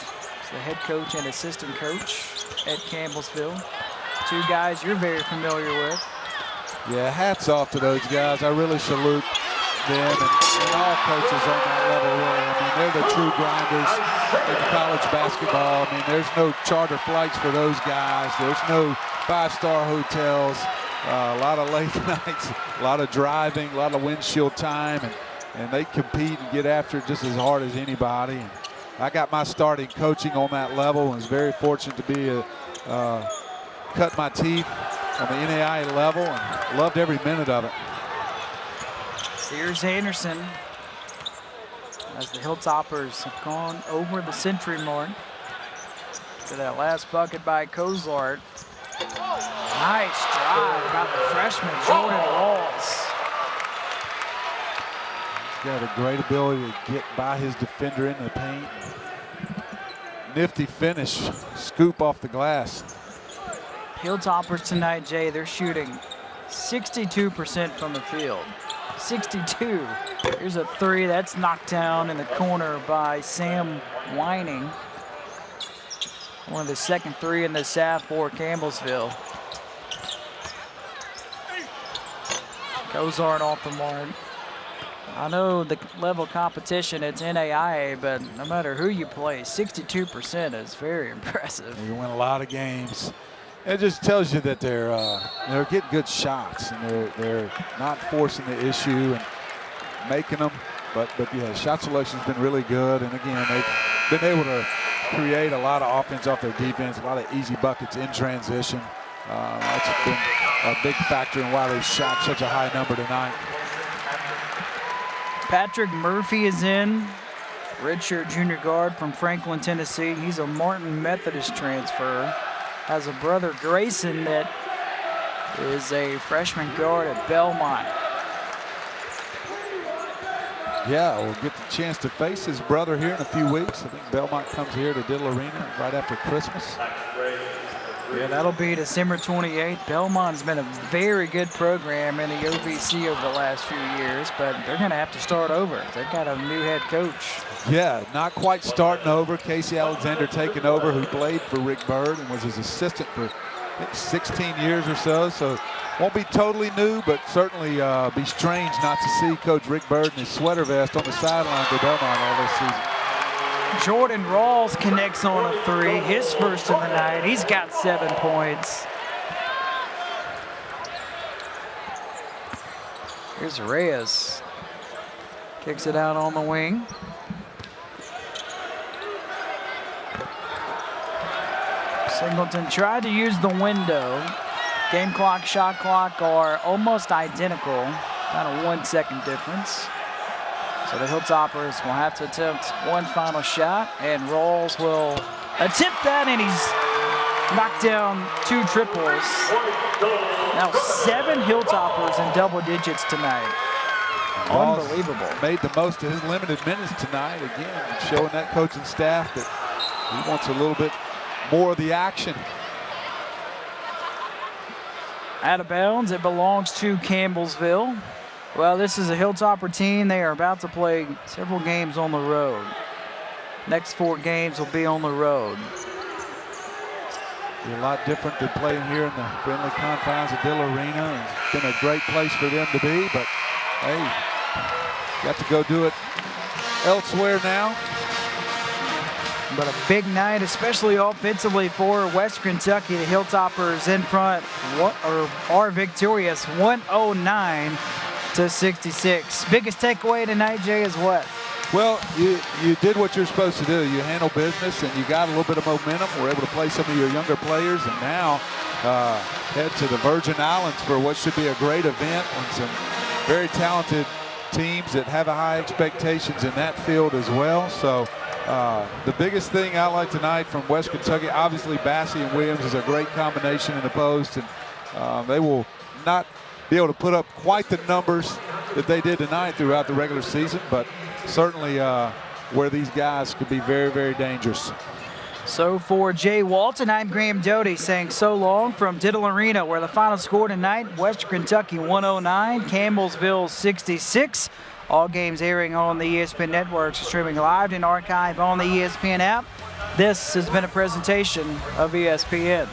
[SPEAKER 1] The head coach and assistant coach at Campbellsville. Two guys you're very familiar with.
[SPEAKER 2] Yeah, hats off to those guys. I really salute them and all coaches on that level, really. I mean, they're the true grinders in college basketball. I mean, there's no charter flights for those guys. There's no five-star hotels, a lot of late nights, a lot of driving, a lot of windshield time, and they compete and get after it just as hard as anybody. And I got my start in coaching on that level and was very fortunate to be cut my teeth on the NAIA level and loved every minute of it.
[SPEAKER 1] Here's Anderson as the Hilltoppers have gone over the century mark. To that last bucket by Kozart. Nice drive by the freshman Jordan Walls.
[SPEAKER 2] He's got a great ability to get by his defender in the paint. Nifty finish, scoop off the glass.
[SPEAKER 1] Hilltoppers tonight, Jay, they're shooting 62% from the field. 62. Here's a three that's knocked down in the corner by Sam Whining. One of the second three in this half for Campbellsville. Kozart off the mark. I know the level of competition, it's NAIA, but no matter who you play, 62% is very impressive.
[SPEAKER 2] They win a lot of games. It just tells you that they're getting good shots and they're not forcing the issue and making them. But yeah, shot selection's been really good, and again, they've been able to create a lot of offense off their defense, a lot of easy buckets in transition. That's been a big factor in why they shot such a high number tonight.
[SPEAKER 1] Patrick Murphy is in, redshirt junior guard from Franklin, Tennessee. He's a Martin Methodist transfer. Has a brother, Grayson, that is a freshman guard at Belmont.
[SPEAKER 2] Yeah, we'll get the chance to face his brother here in a few weeks. I think Belmont comes here to Diddle Arena right after Christmas.
[SPEAKER 1] Yeah, that'll be December 28th. Belmont's been a very good program in the OVC over the last few years, but they're going to have to start over. They've got a new head coach.
[SPEAKER 2] Yeah, not quite starting over. Casey Alexander taking over, who played for Rick Byrd and was his assistant for, I think, 16 years or so. So won't be totally new, but certainly be strange not to see Coach Rick Byrd in his sweater vest on the sideline for Belmont all this season.
[SPEAKER 1] Jordan Rawls connects on a three, his first of the night. He's got 7 points. Here's Reyes. Kicks it out on the wing. Singleton tried to use the window. Game clock, shot clock are almost identical. About a 1 second difference. So the Hilltoppers will have to attempt one final shot, and Rawls will attempt that, and he's knocked down 2 triples. Now 7 Hilltoppers in double digits tonight. Unbelievable.
[SPEAKER 2] Made the most of his limited minutes tonight. Again, showing that coaching staff that he wants a little bit more of the action.
[SPEAKER 1] Out of bounds, it belongs to Campbellsville. Well, this is a Hilltopper team. They are about to play several games on the road. Next 4 games will be on the road.
[SPEAKER 2] Be a lot different than playing here in the friendly confines of Diddle Arena. It's been a great place for them to be, but hey, got to go do it elsewhere now.
[SPEAKER 1] But a big night, especially offensively for West Kentucky. The Hilltoppers in front are victorious, 109 to 66. Biggest takeaway tonight, Jay, is what?
[SPEAKER 2] Well, you did what you're supposed to do. You handle business, and you got a little bit of momentum. We're able to play some of your younger players, and now head to the Virgin Islands for what should be a great event and some very talented teams that have high expectations in that field as well. So the biggest thing I like tonight from West Kentucky, obviously Bassey and Williams is a great combination in the post, and they will not be able to put up quite the numbers that they did tonight throughout the regular season, but certainly where these guys could be very, very dangerous.
[SPEAKER 1] So for Jay Walton, I'm Graham Doty saying so long from Diddle Arena, where the final score tonight, Western Kentucky 109, Campbellsville 66. All games airing on the ESPN network, streaming live and archived on the ESPN app. This has been a presentation of ESPN.